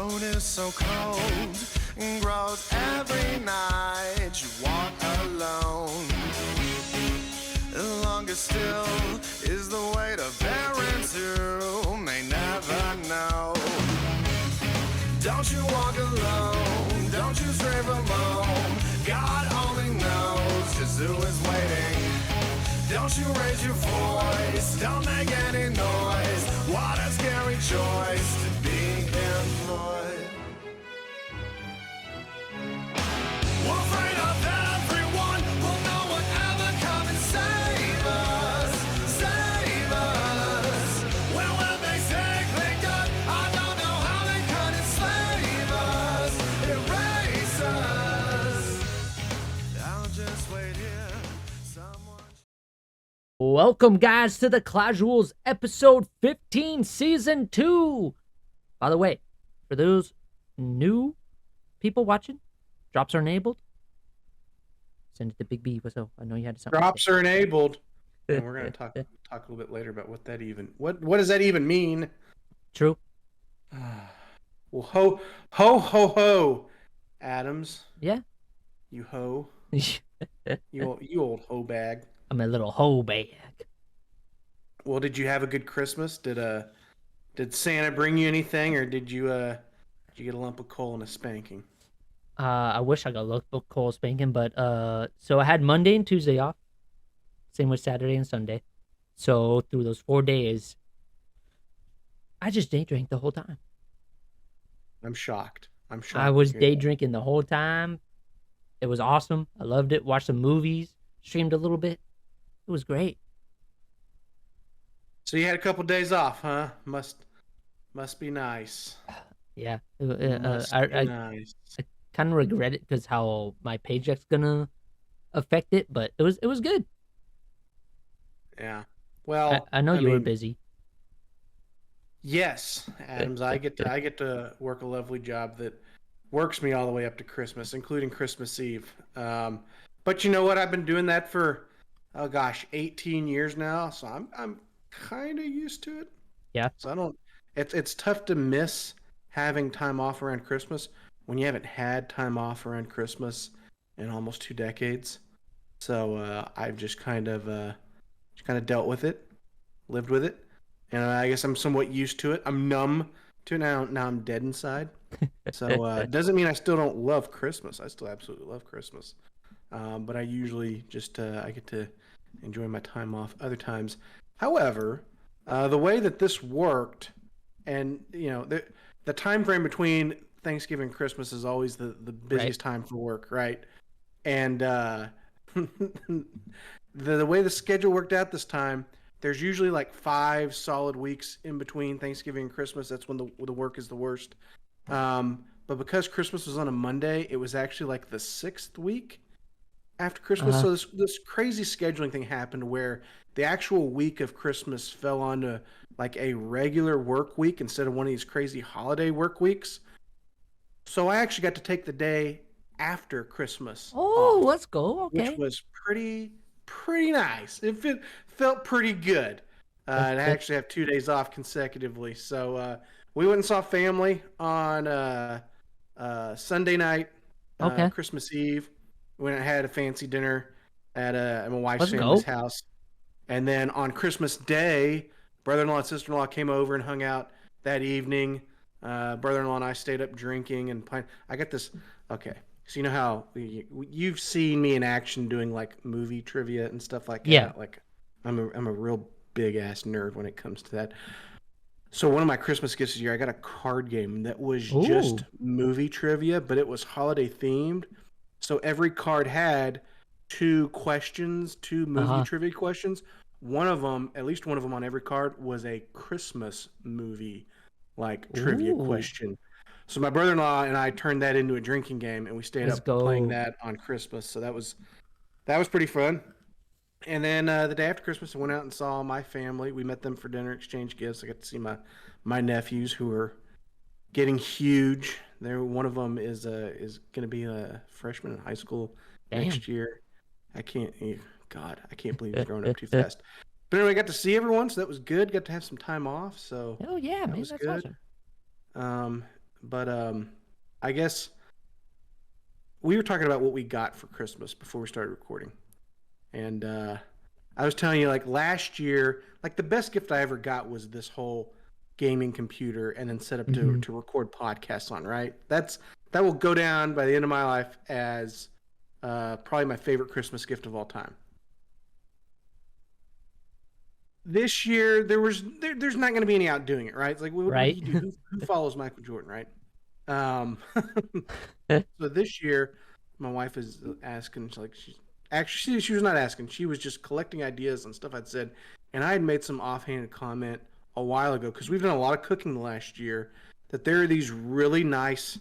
road is so cold and grows every night. You walk alone. The longest still is the way to bear into. May never know. Don't you walk alone. Don't you stray from home. God only knows just who is waiting. Don't you raise your voice. Don't make any noise. What a scary choice to be employed. We're afraid of everyone. We'll know whatever come and save us. Save us. Well, when they say they got, I don't know how they can enslave us. Erase us. I'll just wait here. Someone. Welcome, guys, to the Clashuals episode 15, season 2. By the way, for those new people watching, drops are enabled. Send it to Big B. What's up? I know you had something. Drops are enabled. And we're going to talk a little bit later about what that even what does that even mean? True. Well, ho ho ho ho, Adams. Yeah. You ho. You old ho bag. I'm a little hoe bag. Well, did you have a good Christmas? Did Santa bring you anything, or did you get a lump of coal and a spanking? I wish I got look book Cole spanking, but so I had Monday and Tuesday off. Same with Saturday and Sunday. So through those 4 days, I just day drank the whole time. I'm shocked. I was day drinking the whole time. It was awesome. I loved it. Watched some movies, streamed a little bit. It was great. So you had a couple days off, huh? Must be nice. Yeah. Must be nice. I kind of regret it because how my paycheck's gonna affect it, but it was good. Yeah. Well, I know you were mean, busy. Yes, Adams. I get to work a lovely job that works me all the way up to Christmas, including Christmas Eve. But you know what? I've been doing that for 18 years now, so I'm kind of used to it. Yeah. So I don't. It's tough to miss having time off around Christmas when you haven't had time off around Christmas in almost 2 decades. So I've just kind of dealt with it, lived with it, and I guess I'm somewhat used to it. I'm numb to it now. Now I'm dead inside. So it doesn't mean I still don't love Christmas. I still absolutely love Christmas. But I usually just I get to enjoy my time off other times. However, the way that this worked, and the time frame between Thanksgiving and Christmas is always the busiest time for work, right? And the way the schedule worked out this time, there's usually like 5 solid weeks in between Thanksgiving and Christmas. That's when the work is the worst. But because Christmas was on a Monday, it was actually like the 6th week after Christmas. So this crazy scheduling thing happened where the actual week of Christmas fell onto like a regular work week instead of one of these crazy holiday work weeks. So I actually got to take the day after Christmas. Oh, off, let's go. Okay. Which was pretty nice. It felt pretty good. And I actually have 2 days off consecutively. So we went and saw family on Sunday night, Christmas Eve. We went and had a fancy dinner at my wife's family's house. And then on Christmas Day, brother-in-law and sister-in-law came over and hung out that evening. Brother-in-law and I stayed up drinking and playing. I got this. Okay. So you know how you've seen me in action doing like movie trivia and stuff like that. Yeah. Like I'm a real big ass nerd when it comes to that. So one of my Christmas gifts this year, I got a card game that was just movie trivia, but it was holiday themed. So every card had 2 questions, 2 movie trivia questions. One of them, at least one of them on every card, was a Christmas movie like trivia question. So my brother-in-law and I turned that into a drinking game, and we stayed up playing that on Christmas. So that was pretty fun. And then the day after Christmas, I went out and saw my family. We met them for dinner, exchanged gifts. I got to see my nephews who are getting huge. One of them is going to be a freshman in high school next year. I can't believe he's growing up too fast. But anyway, I got to see everyone, so that was good. Got to have some time off, so oh yeah, man, was that's good. awesome. But I guess we were talking about what we got for Christmas before we started recording. And I was telling you, like last year, like the best gift I ever got was this whole gaming computer and then set up to record podcasts on, right? That will go down by the end of my life as probably my favorite Christmas gift of all time. This year, there's not going to be any outdoing it, right? It's like, what do Right. you do? Who follows Michael Jordan, right? So this year, my wife is asking, she was not asking, she was just collecting ideas on stuff I'd said, and I had made some offhanded comment a while ago because we've done a lot of cooking the last year. That there are these really nice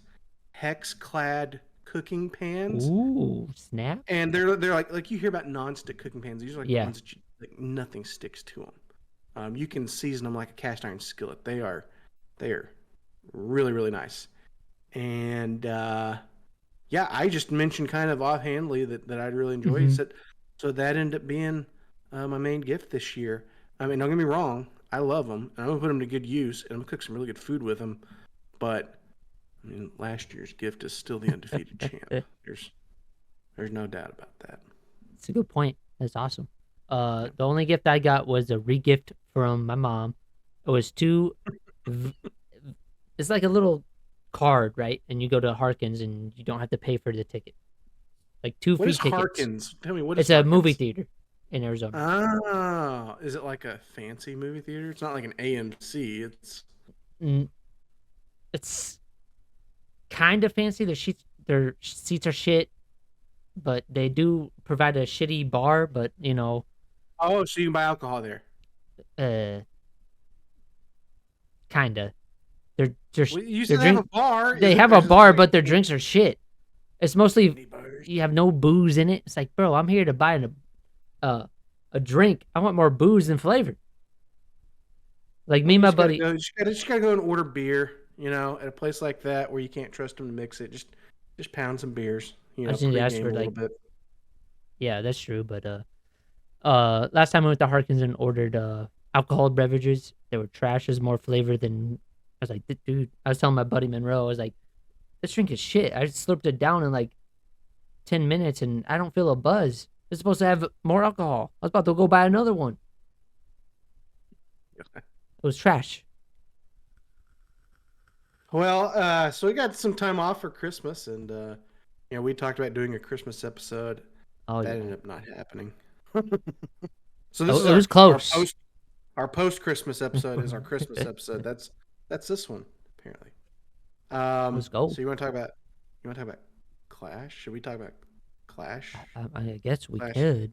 hex-clad cooking pans, Ooh, snap. and they're like you hear about non-stick cooking pans. These are like the ones that like nothing sticks to them. You can season them like a cast iron skillet. They are really really nice. And yeah, I just mentioned kind of offhandedly that I'd really enjoy it. So that ended up being my main gift this year. I mean, don't get me wrong, I love them, and I'm gonna put them to good use, and I'm gonna cook some really good food with them. But I mean, last year's gift is still the undefeated champ. There's no doubt about that. It's a good point. That's awesome. The only gift I got was a re-gift from my mom. It was it's like a little card, right? And you go to Harkins and you don't have to pay for the ticket. Like two What free is tickets. Harkins? Tell me, what is It's a Harkins? movie theater in Arizona. Oh, is it like a fancy movie theater? It's not like an AMC. It's kind of fancy. Their seats are shit, but they do provide a shitty bar. But you know, Oh, so you can buy alcohol there. Kinda. Well, you said they have a bar. They have a bar, but their drinks are shit. It's mostly bars? you have no booze in it. It's like, bro, I'm here to buy a drink. I want more booze than flavor. Like me and my buddy. You just gotta go and order beer. You know, at a place like that where you can't trust them to mix it, just pound some beers. You know, pregame a little bit. Yeah, that's true. But last time I went to Harkins and ordered alcoholic beverages, they were trash. There's more flavor than. I was like, dude. I was telling my buddy Monroe, I was like, this drink is shit. I just slurped it down in like 10 minutes and I don't feel a buzz. It's supposed to have more alcohol. I was about to go buy another one. It was trash. Well, so we got some time off for Christmas, and you know, we talked about doing a Christmas episode. That ended up not happening. So this was close. Our post Christmas episode is our Christmas episode. That's this one apparently. Let's go. So you want to talk about Clash? Should we talk about Clash? I guess we could.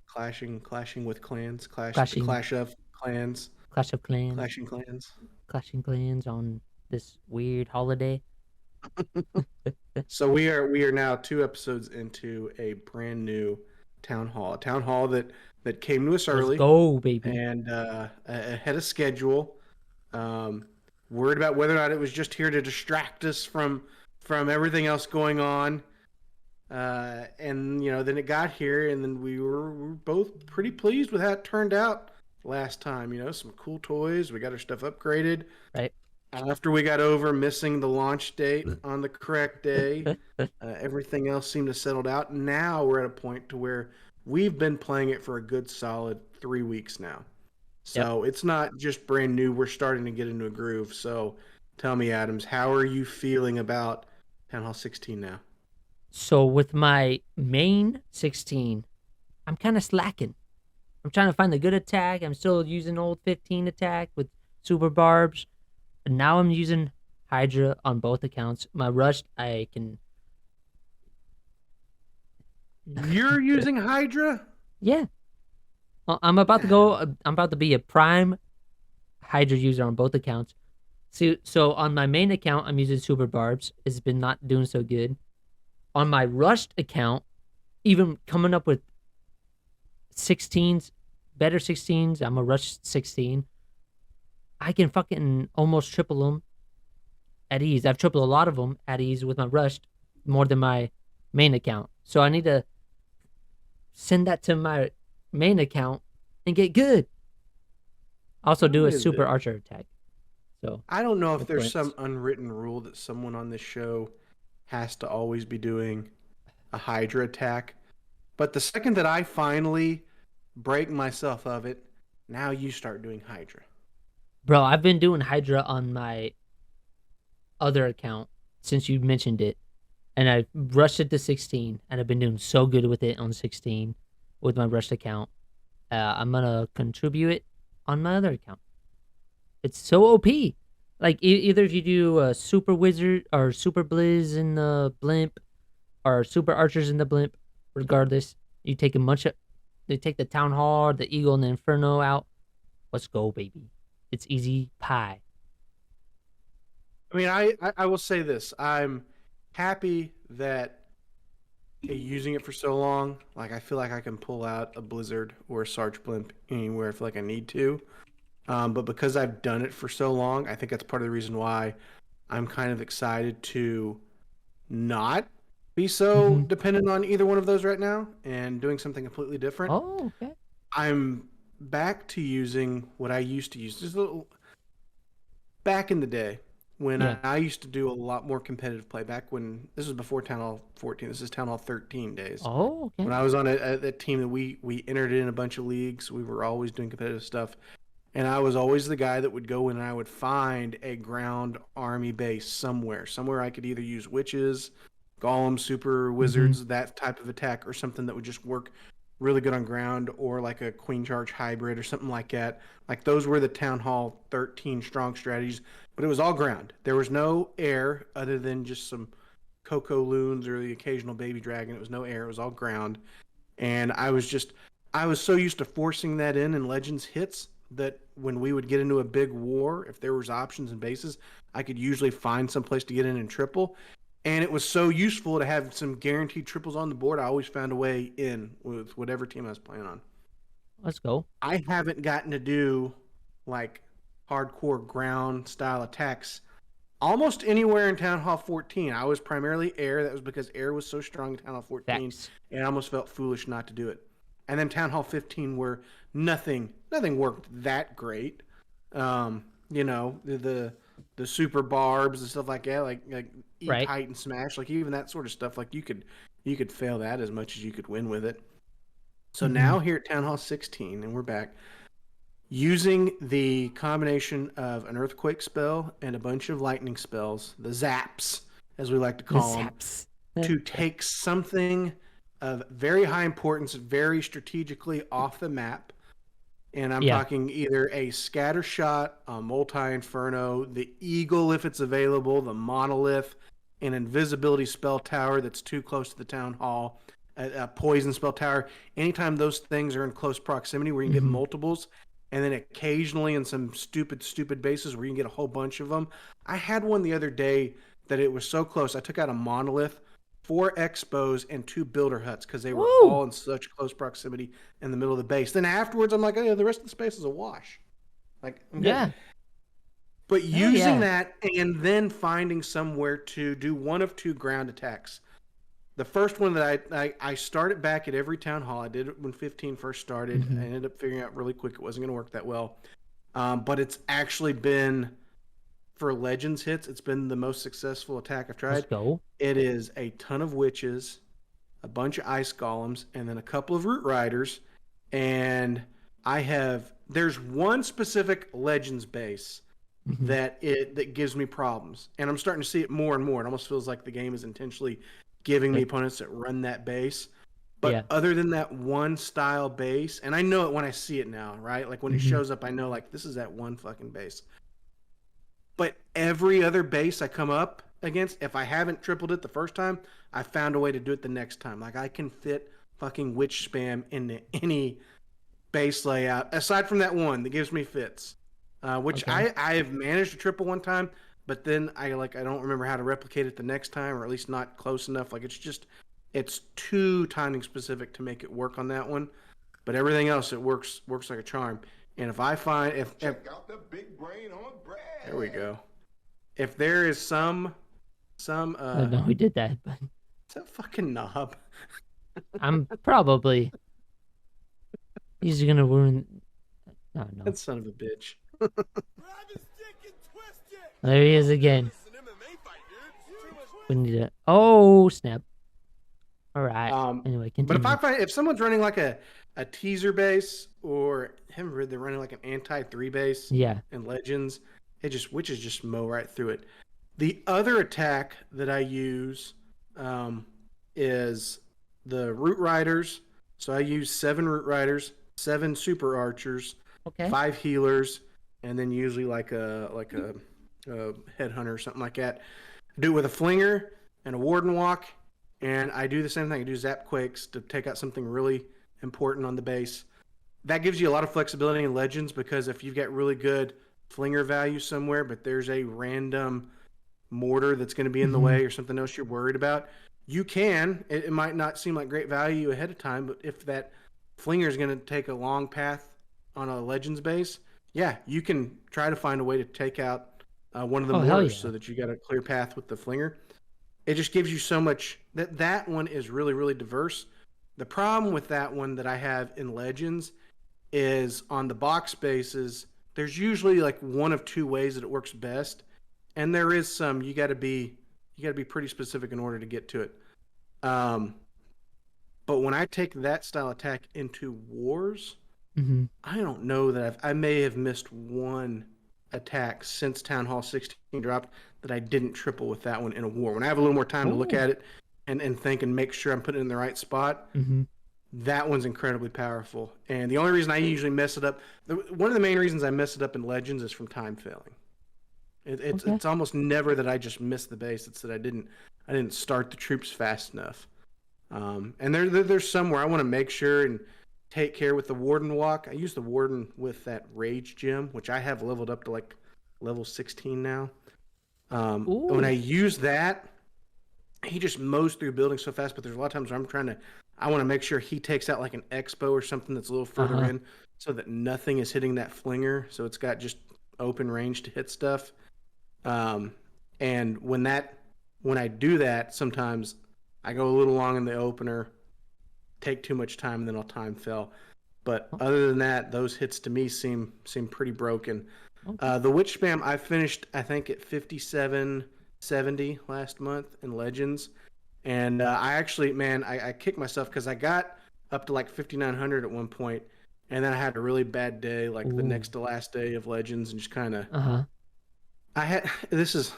Clashing with clans. Clash of Clans. Clash of Clans. Clashing Clans. Clashing Clans on this weird holiday. So we are now 2 episodes into a brand new town hall. A town hall that came to us early. Let's go, baby. And ahead of schedule. Worried about whether or not it was just here to distract us from everything else going on. And you know, then it got here, and then we were both pretty pleased with how it turned out last time. You know, some cool toys. We got our stuff upgraded. Right. After we got over missing the launch date on the correct day, everything else seemed to settled out. Now we're at a point to where we've been playing it for a good solid 3 weeks now. So It's not just brand new. We're starting to get into a groove. So tell me, Adams, how are you feeling about Town Hall 16 now? So with my main 16, I'm kind of slacking. I'm trying to find the good attack. I'm still using old 15 attack with super barbs. And now I'm using Hydra on both accounts. My rush, I can... You're using Hydra? Yeah. I'm about to be a prime Hydra user on both accounts. So on my main account, I'm using super barbs. It's been not doing so good. On my rushed account, even coming up with 16s, better 16s, I'm a rush 16. I can fucking almost triple them at ease. I've tripled a lot of them at ease with my rushed more than my main account. So I need to send that to my main account and get good. Also do a super archer attack. So I don't know if with there's some blimps. unwritten rule that someone on this show has to always be doing a Hydra attack. But the second that I finally break myself of it, now you start doing Hydra. Bro, I've been doing Hydra on my other account since you mentioned it. And I rushed it to 16, and I've been doing so good with it on 16 with my rushed account. I'm gonna contribute it on my other account. It's so OP. Like either if you do a super wizard or super blizz in the blimp or super archers in the blimp, regardless, you take a bunch of. They take the town hall, the eagle, and the inferno out. Let's go, baby. It's easy pie. I mean, I will say this. I'm happy that using it for so long, like I feel like I can pull out a Blizzard or a Sarge Blimp anywhere I feel like I need to. But because I've done it for so long, I think that's part of the reason why I'm kind of excited to not be so Mm-hmm. dependent on either one of those right now and doing something completely different. Oh, okay. I'm back to using what I used to use. Just a little back in the day when Yeah. I used to do a lot more competitive play. Back when this was before Town Hall 14. This is Town Hall 13 days. Oh, okay. When I was on a team that we entered in a bunch of leagues, we were always doing competitive stuff. And I was always the guy that would go in and I would find a ground army base somewhere I could either use witches, golems, super Mm-hmm. wizards, that type of attack, or something that would just work really good on ground, or like a queen charge hybrid or something like that. Like those were the Town Hall 13 strong strategies, but it was all ground. There was no air other than just some cocoa loons or the occasional baby dragon. It was no air. It was all ground. And I was so used to forcing that in Legends hits that when we would get into a big war, if there was options and bases, I could usually find some place to get in triple. And it was so useful to have some guaranteed triples on the board. I always found a way in with whatever team I was playing on. Let's go. I haven't gotten to do like hardcore ground style attacks almost anywhere in Town Hall 14. I was primarily air. That was because air was so strong in Town Hall 14, Facts. and I almost felt foolish not to do it. And then Town Hall 15, where nothing worked that great. You know, the super barbs and stuff like that, like eat Right. height and smash, like even that sort of stuff. Like you could fail that as much as you could win with it. So Mm-hmm. now here at Town Hall 16, and we're back using the combination of an earthquake spell and a bunch of lightning spells, the zaps, as we like to The call them, zaps. to take something of very high importance, very strategically off the map. And I'm Yeah. talking either a scatter shot, a multi inferno, the eagle if it's available, the monolith, an invisibility spell tower that's too close to the town hall, a poison spell tower. Anytime those things are in close proximity where you can get Mm-hmm. multiples, and then occasionally in some stupid bases where you can get a whole bunch of them. I had one the other day that it was so close. I took out a monolith, 4 expos, and 2 builder huts because they were Woo! all in such close proximity in the middle of the base. Then afterwards, I'm like, oh, yeah, the rest of the space is a wash. Like, I'm good. Yeah. But Hell using yeah. that and then finding somewhere to do one of 2 ground attacks. The first one that I started back at every town hall. I did it when 15 first started. I Mm-hmm. ended up figuring out really quick it wasn't going to work that well. But it's actually been, for Legends hits, it's been the most successful attack I've Let's tried. go. It is a ton of witches, a bunch of ice golems, and then a couple of root riders. And there's one specific Legends base Mm-hmm. that gives me problems, and I'm starting to see it more and more. It almost feels like the game is intentionally giving me Okay. opponents that run that base. Yeah. But other than that one style base, and I know it when I see it now, right? Like when it Mm-hmm. shows up, I know like this is that one fucking base. But every other base I come up against, if I haven't tripled it the first time, I found a way to do it the next time. Like I can fit fucking witch spam into any base layout aside from that one that gives me fits, which Okay. I have managed to triple one time, but then I don't remember how to replicate it the next time, or at least not close enough. Like it's too timing specific to make it work on that one. But everything else it works like a charm. And if I find if Check out the big brain on bread. there we go. If there is some I know we did that, but it's a fucking knob. I'm probably he's gonna ruin. No, no. That son of a bitch. Grab his dick and twist There he is again. We need to. Oh snap! All right. Anyway, But continue. if someone's running like a teaser base, or him, they're running like an anti 3 base Yeah. in Legends, witches just mow right through it. The other attack that I use is the Root Riders. So I use 7 Root Riders, 7 Super Archers, Okay. 5 healers, and then usually like a headhunter or something like that. I do it with a flinger and a warden walk, and I do the same thing. I do zap quakes to take out something really important on the base. That gives you a lot of flexibility in Legends, because if you've got really good flinger value somewhere, but there's a random mortar that's going to be in the way or something else you're worried about, you can. It might not seem like great value ahead of time, but if that flinger is going to take a long path on a Legends base, yeah, you can try to find a way to take out one of the mortars so that you got a clear path with the flinger. It just gives you so much. That one is really, really diverse. The problem with that one that I have in Legends is on the box bases, there's usually like one of 2 ways that it works best, and there is some you got to be pretty specific in order to get to it. But when I take that style attack into wars, I don't know that I may have missed one attack since Town Hall 16 dropped that I didn't triple with that one in a war. When I have a little more time to look at it and think and make sure I'm putting it in the right spot, that one's incredibly powerful. And the only reason I usually mess it up, one of the main reasons I mess it up in Legends is from time failing. It's almost never that I just missed the base. It's that I didn't start the troops fast enough. And there's somewhere I want to make sure and take care with the Warden walk. I use the Warden with that Rage gem, which I have leveled up to like level 16 now. When I use that, he just mows through buildings so fast, but there's a lot of times where I want to make sure he takes out like an Expo or something that's a little further in, so that nothing is hitting that flinger, so it's got just open range to hit stuff. And when I do that, sometimes I go a little long in the opener, take too much time, and then I'll time fail. But other than that, those hits to me seem pretty broken. The Witch Spam, I finished, I think, at 5770 last month in Legends. And I actually, man, I kicked myself because I got up to like 5900 at one point, and then I had a really bad day, like the next to last day of Legends, and just kind of. I had this is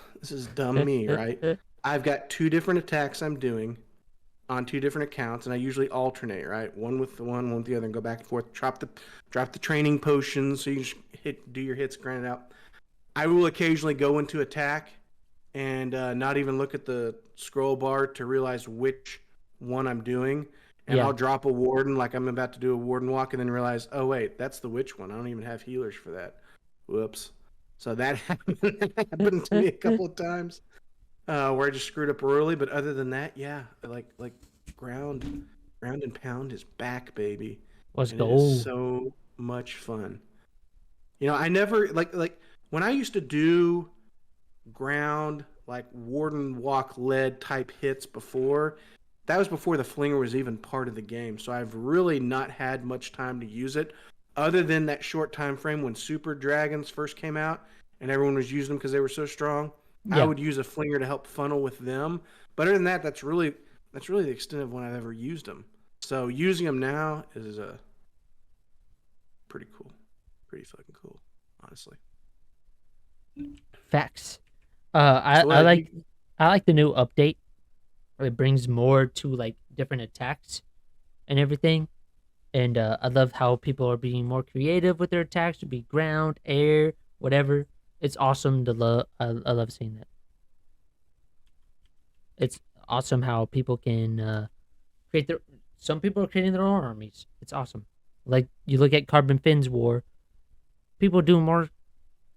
dumb me, right? I've got 2 different attacks I'm doing on 2 different accounts, and I usually alternate, right? One with the one with the other, and go back and forth. Drop the training potions, so you just do your hits, grind it out. I will occasionally go into attack and not even look at the scroll bar to realize which one I'm doing, and I'll drop a warden like I'm about to do a warden walk, and then realize, oh wait, that's the witch one. I don't even have healers for that. Whoops. So that happened to me a couple of times. Where I just screwed up early, but other than that, yeah, like ground and pound is back, baby. Let's go. It is so much fun. You know, I never like when I used to do ground like warden walk lead type hits before. That was before the flinger was even part of the game, so I've really not had much time to use it, other than that short time frame when super dragons first came out and everyone was using them because they were so strong. I would use a flinger to help funnel with them. But other than that, that's really the extent of when I've ever used them. So using them now is pretty cool. Pretty fucking cool, honestly. Facts. I like the new update. It brings more to like different attacks and everything. And I love how people are being more creative with their attacks, to be ground, air, whatever. It's awesome to love. I love seeing that. It's awesome how people can create their. Some people are creating their own armies. It's awesome. Like you look at Carbon Finn's war. People do more.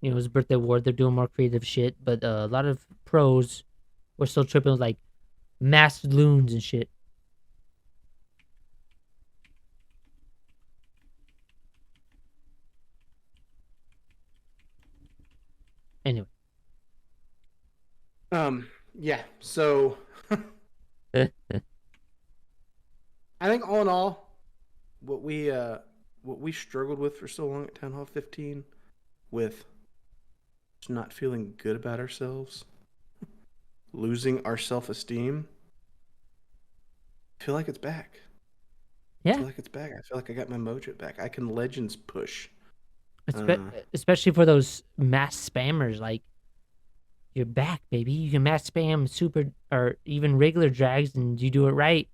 You know, his birthday war. They're doing more creative shit. But a lot of pros were still tripping with like masked loons and shit. Anyway. Yeah. So I think all in all, what we struggled with for so long at Town Hall 15, with just not feeling good about ourselves, losing our self-esteem, I feel like it's back. I Yeah, feel like it's back. I feel like I got my mojo back. I can Legends push. especially for those mass spammers. Like, you're back, baby. You can mass spam super or even regular drags, and you do it right.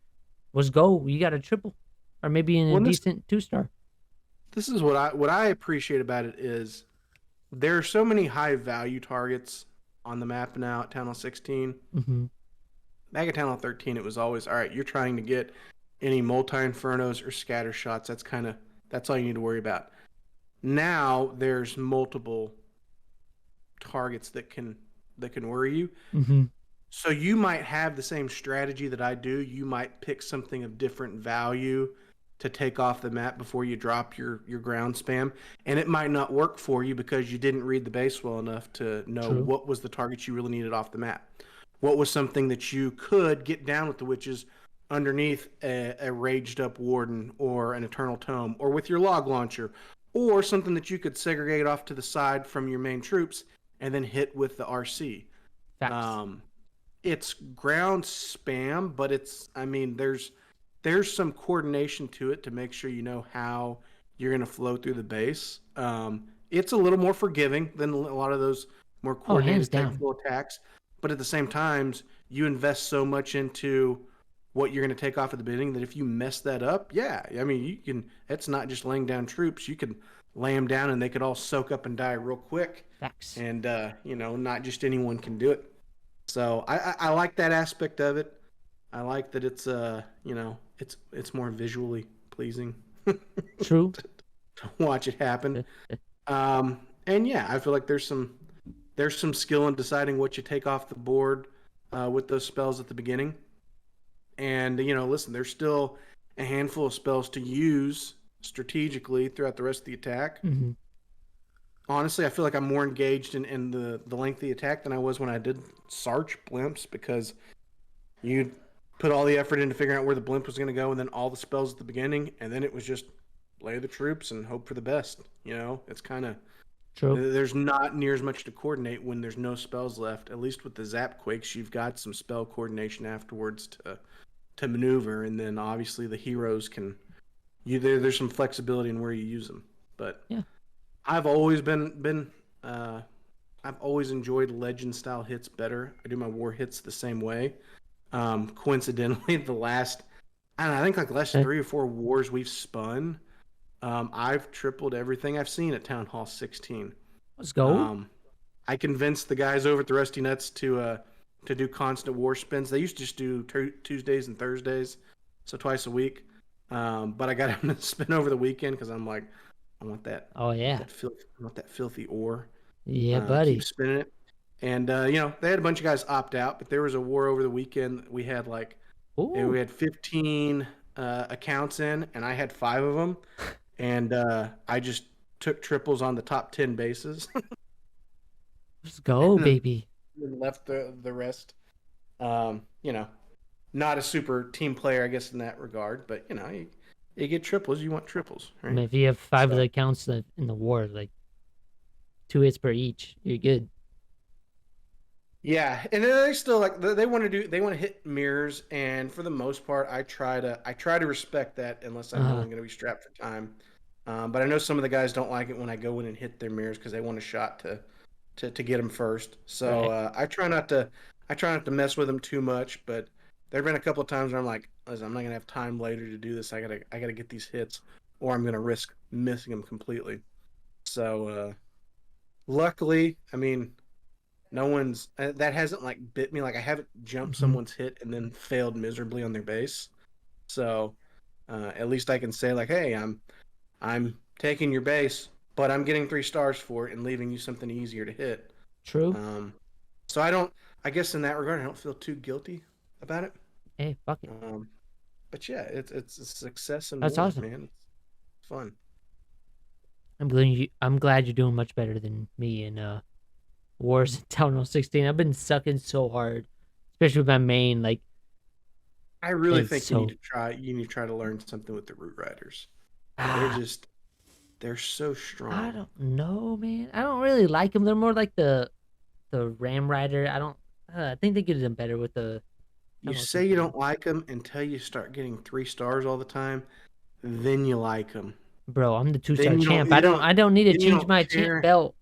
Let's go. You got a triple, or maybe in a Well, decent 2-star. this is what I appreciate about it is there are so many high value targets on the map now at Town Hall 16. Mm-hmm. Back at Town Hall 13, it was always all right. You're trying to get any multi infernos or scatter shots. That's all you need to worry about. Now there's multiple targets that can worry you. Mm-hmm. So you might have the same strategy that I do. You might pick something of different value to take off the map before you drop your ground spam, and it might not work for you because you didn't read the base well enough to know True. what was the target you really needed off the map. What was something that you could get down with the witches underneath a raged up warden or an eternal tome, or with your log launcher, or something that you could segregate off to the side from your main troops and then hit with the RC. Facts. It's ground spam, but there's some coordination to it to make sure you know how you're going to flow through the base. It's a little more forgiving than a lot of those more Oh, hands coordinated down. technical attacks, but at the same time, you invest so much into what you're going to take off at the beginning that if you mess that up, yeah, I mean, you can. It's not just laying down troops; you can lay them down, and they could all soak up and die real quick. Facts. And not just anyone can do it. So I like that aspect of it. I like that it's more visually pleasing True. to watch it happen. And yeah, I feel like there's some skill in deciding what you take off the board with those spells at the beginning. And listen, there's still a handful of spells to use strategically throughout the rest of the attack. Mm-hmm. Honestly, I feel like I'm more engaged in the lengthy attack than I was when I did Sarch blimps, because you put all the effort into figuring out where the blimp was going to go, and then all the spells at the beginning, and then it was just lay the troops and hope for the best. It's kind of True. there's not near as much to coordinate when there's no spells left. At least with the Zap Quakes, you've got some spell coordination afterwards to maneuver, and then obviously the heroes can there's some flexibility in where you use them. But Yeah. I've always I've always enjoyed legend style hits better. I do my war hits the same way. Coincidentally, I think like the last 3 or 4 wars we've spun, I've tripled everything I've seen at Town Hall 16. Let's go. I convinced the guys over at the Rusty Nuts to do constant war spins. They used to just do Tuesdays and Thursdays, so twice a week. But I got them to spin over the weekend because I'm like, I want that. Oh yeah. I want that filthy ore. Yeah, buddy. Keep spinning it. And they had a bunch of guys opt out, but there was a war over the weekend. We had we had 15 accounts in, and I had 5 of them, and I just took triples on the top 10 bases. Let's go, baby. And left the rest. Not a super team player, I guess, in that regard, but you get triples, you want triples, right? I mean, if you have 5 of the accounts in the war, like 2 hits per each, you're good. Yeah, and then they still they want to hit mirrors, and for the most part, I try to respect that unless I know I'm going to be strapped for time. But I know some of the guys don't like it when I go in and hit their mirrors because they want a shot to get them first. So Right. I try not to mess with them too much. But there've been a couple of times where I'm like, listen, I'm not going to have time later to do this. I gotta get these hits, or I'm going to risk missing them completely. So luckily, I mean, no one's that hasn't bit me. I haven't jumped someone's hit and then failed miserably on their base. So at least I can say hey, I'm taking your base, but I'm getting 3 stars for it and leaving you something easier to hit. True. So I guess in that regard, I don't feel too guilty about it. Hey, fuck it. But yeah, it's a success in That's war, awesome. man. It's fun. I'm glad you're doing much better than me in Wars in Town Hall 16. I've been sucking so hard, especially with my main. I really It's think so- you need to try to learn something with the Root Riders. Ah. They're so strong. I don't know, man. I don't really like them. They're more like the Ram Rider. I think they get them better with the. You say you don't like them until you start getting 3 stars all the time, then you like them. Bro, I'm the 2-star Then you champ. don't. You I don't need to then you change don't my champ care. belt.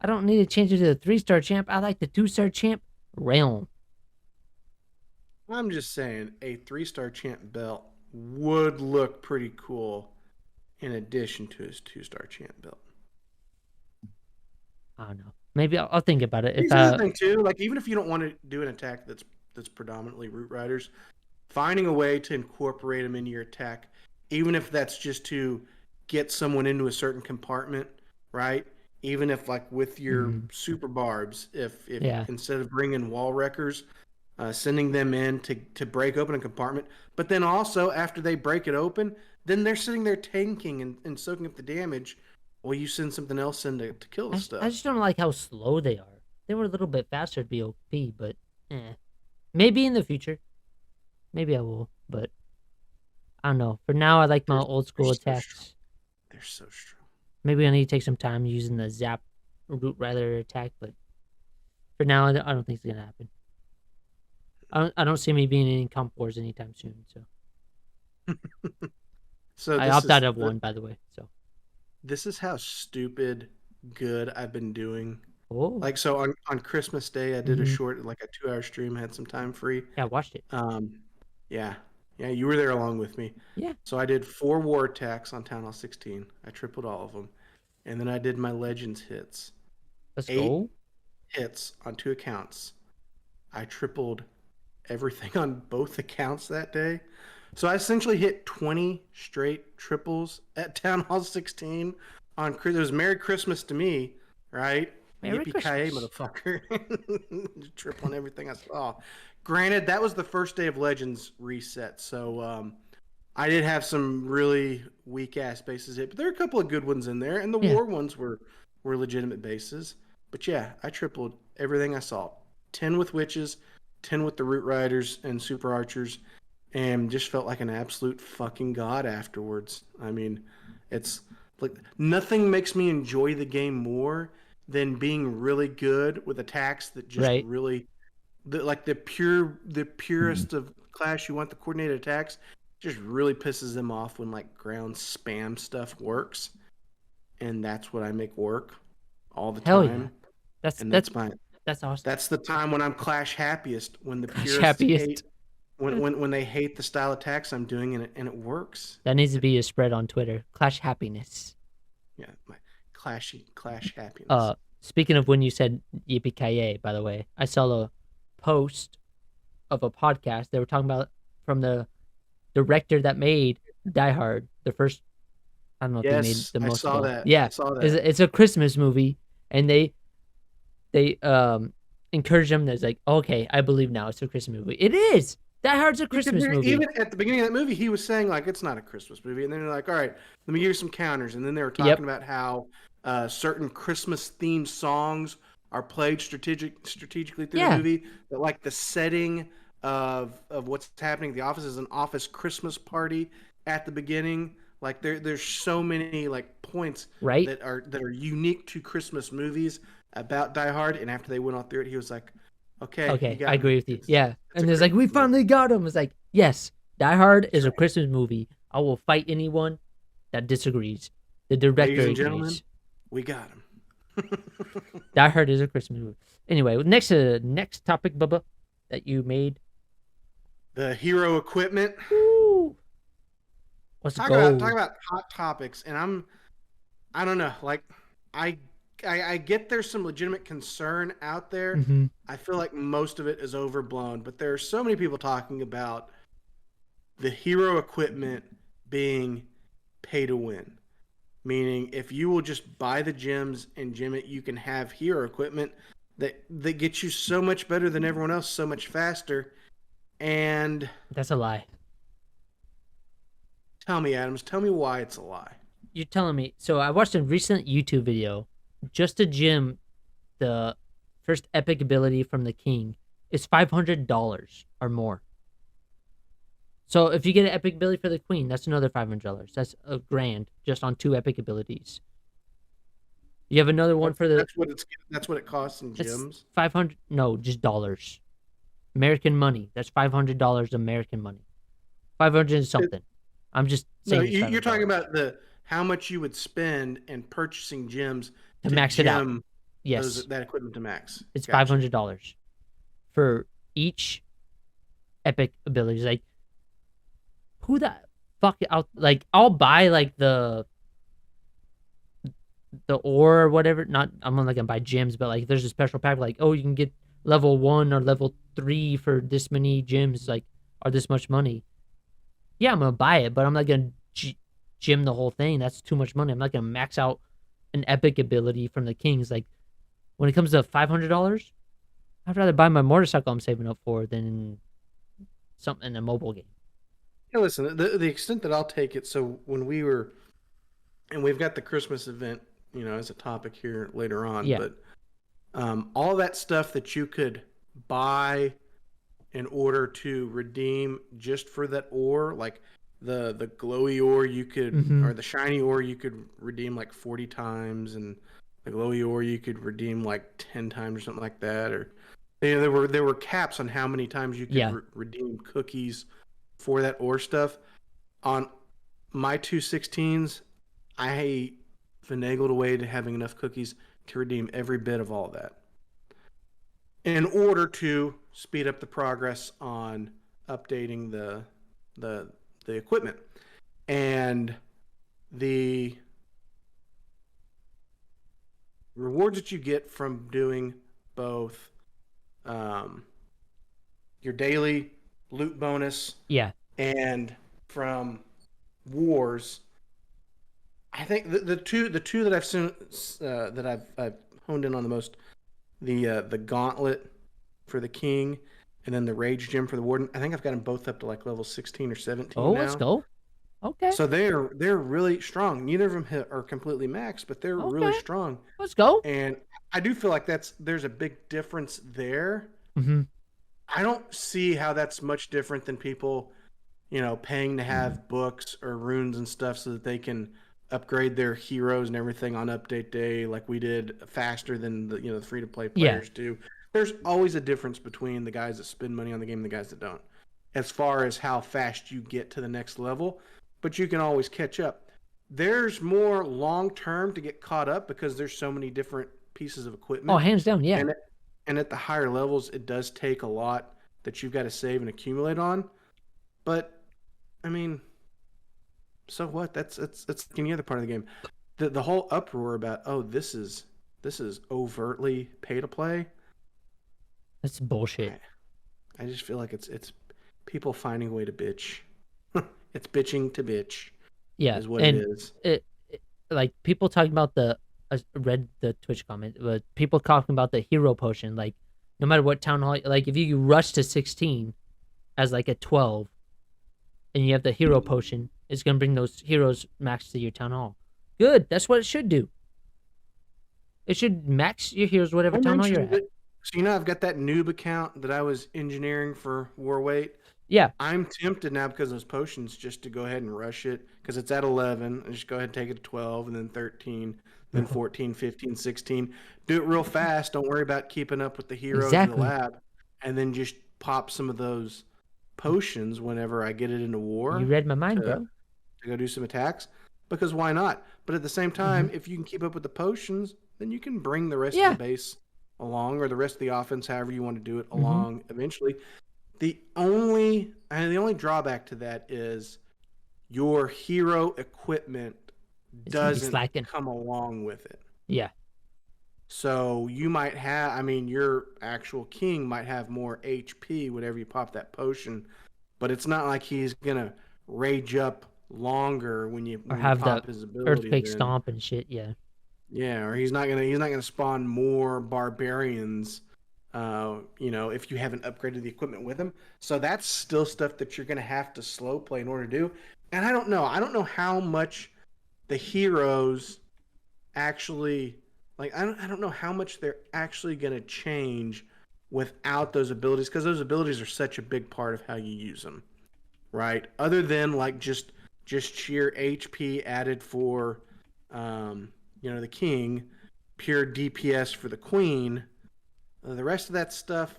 I don't need to change it to the 3-star champ. I like the 2-star champ realm. I'm just saying, a 3-star champ belt would look pretty cool in addition to his 2-star champ belt. I don't know. Maybe I'll think about it. Here's the other thing too, like even if you don't want to do an attack that's predominantly Root Riders, finding a way to incorporate them into your attack, even if that's just to get someone into a certain compartment, right? Even if like with your super barbs, if instead of bringing wall wreckers, sending them in to break open a compartment, but then also after they break it open, then they're sitting there tanking and soaking up the damage. Well, you send something else in to kill the stuff. I just don't like how slow they are. They were a little bit faster to be OP, but maybe in the future. Maybe I will, but I don't know. For now, I like my old school attacks. They're so strong. Maybe I need to take some time using the Zap Root Rider attack, but for now, I don't think it's gonna happen. I don't see me being in Comp Wars anytime soon. So I opt out of one, by the way. So this is how stupid good I've been doing. Oh, like so on Christmas Day, I did a short, like a 2-hour stream. Had some time free. Yeah, I watched it. Yeah, you were there along with me. Yeah. So I did 4 war attacks on Town Hall 16. I tripled all of them, and then I did my Legends hits. Let's 8 go. hits on 2 accounts. I tripled everything on both accounts that day. So I essentially hit 20 straight triples at Town Hall 16 on Christmas. It was Merry Christmas to me, right? Merry Yippee-ki-yay, Christmas. motherfucker. Tripling everything I saw. Granted, that was the first day of Legends reset, so I did have some really weak-ass bases hit, but there are a couple of good ones in there, and the war ones were legitimate bases. But yeah, I tripled everything I saw. 10 with witches, 10 with the Root Riders and Super Archers, and just felt like an absolute fucking god afterwards. I mean, it's like nothing makes me enjoy the game more than being really good with attacks that just really, the purest of Clash. You want the coordinated attacks, just really pisses them off when like ground spam stuff works, and that's what I make work all the time. Yeah. That's awesome. That's the time when I'm Clash happiest, when the purists hate. When they hate the style attacks I'm doing and it works. That needs to be a spread on Twitter. Clash happiness. Yeah, my Clash happiness. Speaking of when you said yippee-ki-yay, by the way, I saw a post of a podcast. They were talking about from the director that made Die Hard, the first. I don't know if they made the most. I saw that. Yeah, I saw that. It's a Christmas movie, and they encourage them. There's like, okay, I believe now it's a Christmas movie. It is. Die Hard's a Christmas movie. Even at the beginning of that movie, he was saying like it's not a Christmas movie, and then they're like, all right, let me give you some counters, and then they were talking about how certain Christmas-themed songs are played strategically through the movie. That like the setting of what's happening at the office is an office Christmas party at the beginning. Like there's so many like points that are unique to Christmas movies about Die Hard, and after they went all through it, he was like, okay, I agree with you. Yeah. And there's like, we finally got him. It's like, yes, Die Hard is a Christmas movie. I will fight anyone that disagrees. The director agrees. Gentlemen, we got him. Die Hard is a Christmas movie. Anyway, next topic, Bubba, that you made. The hero equipment. Woo. Let's go. Talk about hot topics, and I don't know, like I get there's some legitimate concern out there. I feel like most of it is overblown, but there are so many people talking about the hero equipment being pay to win. Meaning if you will just buy the gems and gem it, you can have hero equipment that gets you so much better than everyone else, so much faster. And that's a lie. Tell me, Adams, tell me why it's a lie. You're telling me. So I watched a recent YouTube video. Just to gem the first epic ability from the king is $500 or more. So if you get an epic ability for the queen, that's another $500. That's $1,000 just on 2 epic abilities. You have another one for the. That's what it costs in It's gems. 500. No, just dollars. American money. That's $500 American money. 500 and something. I'm just No, saying. you're talking about the how much you would spend in purchasing gems to max it out. Yes, that equipment to max. it's Gotcha. $500 for each epic abilities. Like, who the fuck out? Like, I'll buy like the ore or whatever. Not, I'm not gonna buy gems, but like, there's a special pack. Like, oh, you can get level 1 or level 3 for this many gems. Like, or this much money. Yeah, I'm gonna buy it, but I'm not gonna gem the whole thing. That's too much money. I'm not gonna max out an epic ability from the kings. Like, when it comes to $500, I'd rather buy my motorcycle I'm saving up for than something in a mobile game. Yeah, listen, the extent that I'll take it. So when we were, and we've got the Christmas event, as a topic here later on. Yeah. But all that stuff that you could buy in order to redeem just for that ore, like the glowy ore you could, or the shiny ore you could redeem like 40 times, and the glowy ore you could redeem like 10 times or something like that. Or there were caps on how many times you could redeem cookies for that ore stuff. On my 216s, I finagled away to having enough cookies to redeem every bit of all of that, in order to speed up the progress on updating the equipment. And the rewards that you get from doing both your daily loot bonus and from wars, I think the two that I've seen that I've honed in on the most, the gauntlet for the king, and then the rage gem for the warden. I think I've got them both up to like level 16 or 17 now. Let's go. Okay. So they're really strong. Neither of them are completely maxed, but they're really strong. Let's go. And I do feel like there's a big difference there. I don't see how that's much different than people, paying to have books or runes and stuff so that they can upgrade their heroes and everything on update day, like we did, faster than the free to play players do. There's always a difference between the guys that spend money on the game and the guys that don't, as far as how fast you get to the next level. But you can always catch up. There's more long term to get caught up because there's so many different pieces of equipment. Oh, hands down, yeah. And at the higher levels, it does take a lot that you've got to save and accumulate on. But I mean, so what? That's any other part of the game. The whole uproar about, this is overtly pay to play. That's bullshit. I just feel like it's people finding a way to bitch. It's bitching to bitch. Yeah, is what it is. It like people talking about I read the Twitch comment, but people talking about the hero potion. Like, no matter what town hall, like if you rush to 16 as like a 12, and you have the hero potion, it's gonna bring those heroes max to your town hall. Good, that's what it should do. It should max your heroes whatever town hall you're at. So I've got that noob account that I was engineering for Warweight. Yeah. I'm tempted now because of those potions just to go ahead and rush it, because it's at 11 and just go ahead and take it to 12 and then 13, then 14, 15, 16. Do it real fast. Don't worry about keeping up with the heroes in the lab, and then just pop some of those potions whenever I get it into war. You read my mind, bro. To go do some attacks, because why not? But at the same time, if you can keep up with the potions, then you can bring the rest of the base along, or the rest of the offense, however you want to do it, along eventually. The only drawback to that is your hero equipment doesn't come along with it. Yeah. So you might have, your actual king might have more HP whenever you pop that potion, but it's not like he's gonna rage up longer when you pop his ability. Earthquake stomp and shit. Yeah. Yeah, or he's not gonna spawn more barbarians. If you haven't upgraded the equipment with him. So that's still stuff that you're going to have to slow play in order to do. And I don't know how much the heroes actually, like, I don't know how much they're actually going to change without those abilities, because those abilities are such a big part of how you use them. right? Other than like just sheer HP added for, the king, pure DPS for the queen. The rest of that stuff,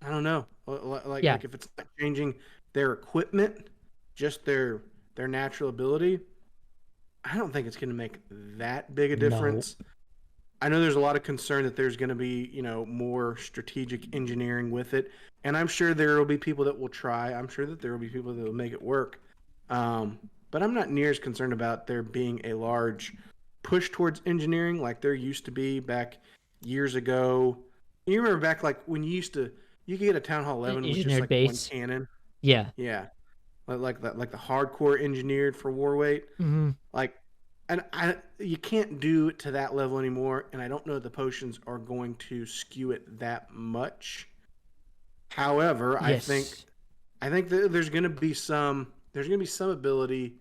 I don't know. Yeah, Like if it's not changing their equipment, just their natural ability, I don't think it's going to make that big a no. difference. I know there's a lot of concern that there's going to be, more strategic engineering with it, and I'm sure there will be people that will try. I'm sure that there will be people that will make it work. But I'm not near as concerned about there being a large push towards engineering like there used to be back years ago. You remember back like when you could get a Town Hall 11 with just Engineered like one base. cannon. Yeah. Yeah, like the hardcore engineered for war weight. Mm-hmm. Like, and you can't do it to that level anymore. And I don't know if the potions are going to skew it that much. However, Yes. I think that there's going to be some ability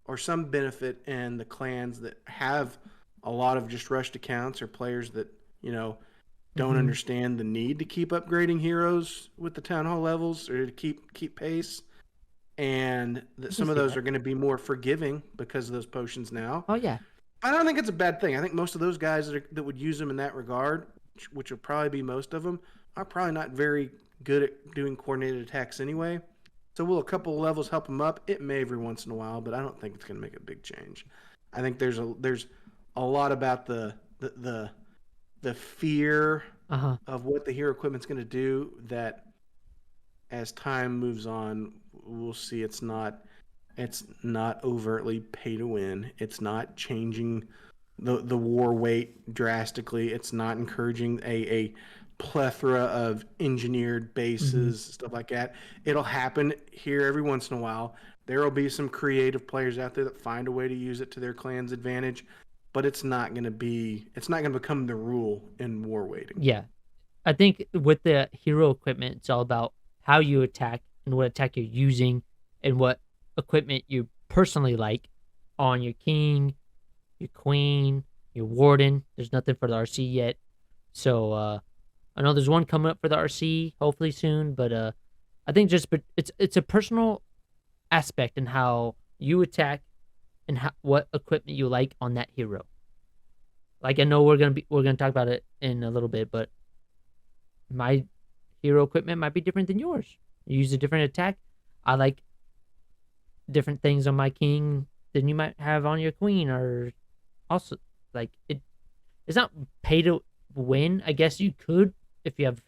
or some benefit in the clans that have a lot of just rushed accounts or players that don't Mm-hmm. understand the need to keep upgrading heroes with the town hall levels or to keep pace, and that I can some of see those that. are going to be more forgiving because of those potions now. Oh yeah. I don't think it's a bad thing. I think most of those guys that would use them in that regard, which will probably be most of them, are probably not very good at doing coordinated attacks anyway. So will a couple of levels help them up? It may every once in a while, but I don't think it's going to make a big change. I think there's a lot about the fear Uh huh. of what the hero equipment's going to do that as time moves on, we'll see it's not overtly pay to win. It's not changing the war weight drastically. It's not encouraging a plethora of engineered Mm-hmm. bases, stuff like that. It'll happen here every once in a while. There will be some creative players out there that find a way to use it to their clan's advantage, but it's not going to become the rule in war waiting. Yeah. I think with the hero equipment, it's all about how you attack and what attack you're using and what equipment you personally like on your king, your queen, your warden. There's nothing for the RC yet. So I know there's one coming up for the RC hopefully soon, but I think it's a personal aspect in how you attack and what equipment you like on that hero. Like I know we're gonna talk about it in a little bit, but my hero equipment might be different than yours. You use a different attack. I like different things on my king than you might have on your queen, or also like it's not pay to win. I guess you could if you have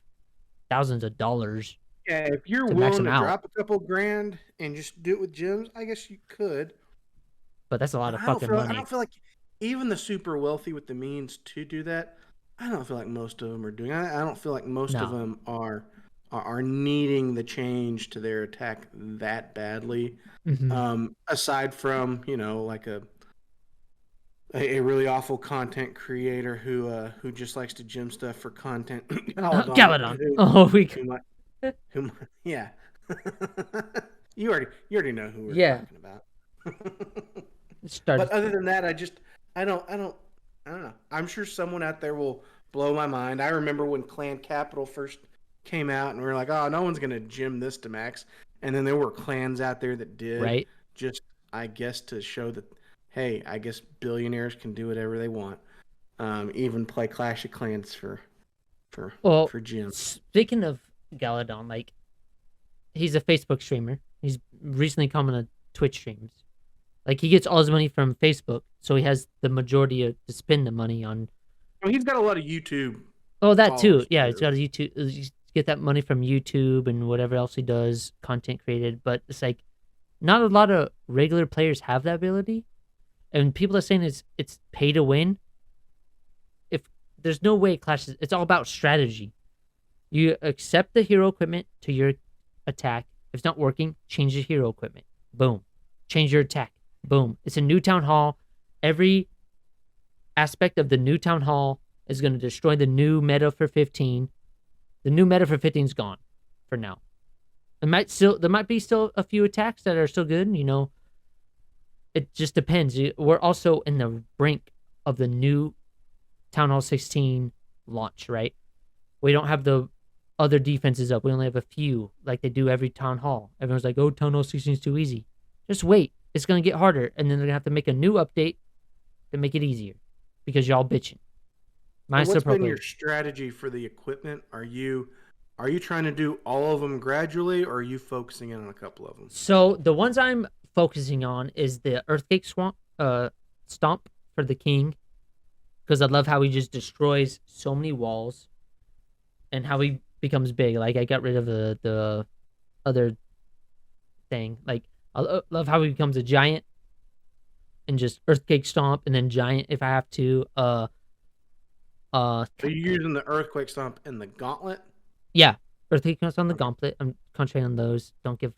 thousands of dollars Yeah, if you're to max willing them to out, drop a couple grand and just do it with gems, I guess you could. but that's a lot But of fucking I money. don't feel like even the super wealthy with the means to do that. I don't feel like most of them are doing. I don't feel like most of No. them are needing the change to their attack that badly. Hmm. Aside from like a really awful content creator who just likes to gem stuff for content. Galadon, Galadon. Oh, who might, yeah. You already know who we're yeah. talking about. Started. But other than that, I don't know. I'm sure someone out there will blow my mind. I remember when Clan Capital first came out, and we were like, "Oh, no one's gonna gym this to max." And then there were clans out there that did, Right. just I guess to show that, hey, I guess billionaires can do whatever they want. Even play Clash of Clans for Well, for gym. speaking of Galadon, like he's a Facebook streamer. He's recently come on a Twitch streams. Like he gets all his money from Facebook, so he has the majority to spend the money on. I mean, he's got a lot of YouTube Oh, that too. followers Yeah, he's too. got a YouTube. You get that money from YouTube and whatever else he does, content created. But it's like not a lot of regular players have that ability, and people are saying it's pay to win. If there's no way Clash it's all about strategy. You accept the hero equipment to your attack. If it's not working, change the hero equipment. Boom. Change your attack. Boom. It's a new town hall. Every aspect of the new town hall is going to destroy the new meta for 15. The new meta for 15 is gone for now. There might be still a few attacks that are still good, It just depends. We're also in the brink of the new Town Hall 16 launch, right? We don't have the other defenses up. We only have a few, like they do every town hall. Everyone's like, "Oh, town hall 16 is too easy." Just wait. It's gonna get harder, and then they're gonna have to make a new update to make it easier because y'all bitching. So Minus the what's pro been your players. strategy for the equipment? Are you trying to do all of them gradually, or are you focusing in on a couple of them? So the ones I'm focusing on is the Earthquake Stomp for the King, because I love how he just destroys so many walls and how he becomes big. Like I got rid of the other thing. Like I love how he becomes a giant and just Earthquake Stomp and then giant if I have to. Are you using the Earthquake Stomp and the Gauntlet? Yeah, Earthquake comes on the Okay. Gauntlet. I'm concentrating on those. Don't give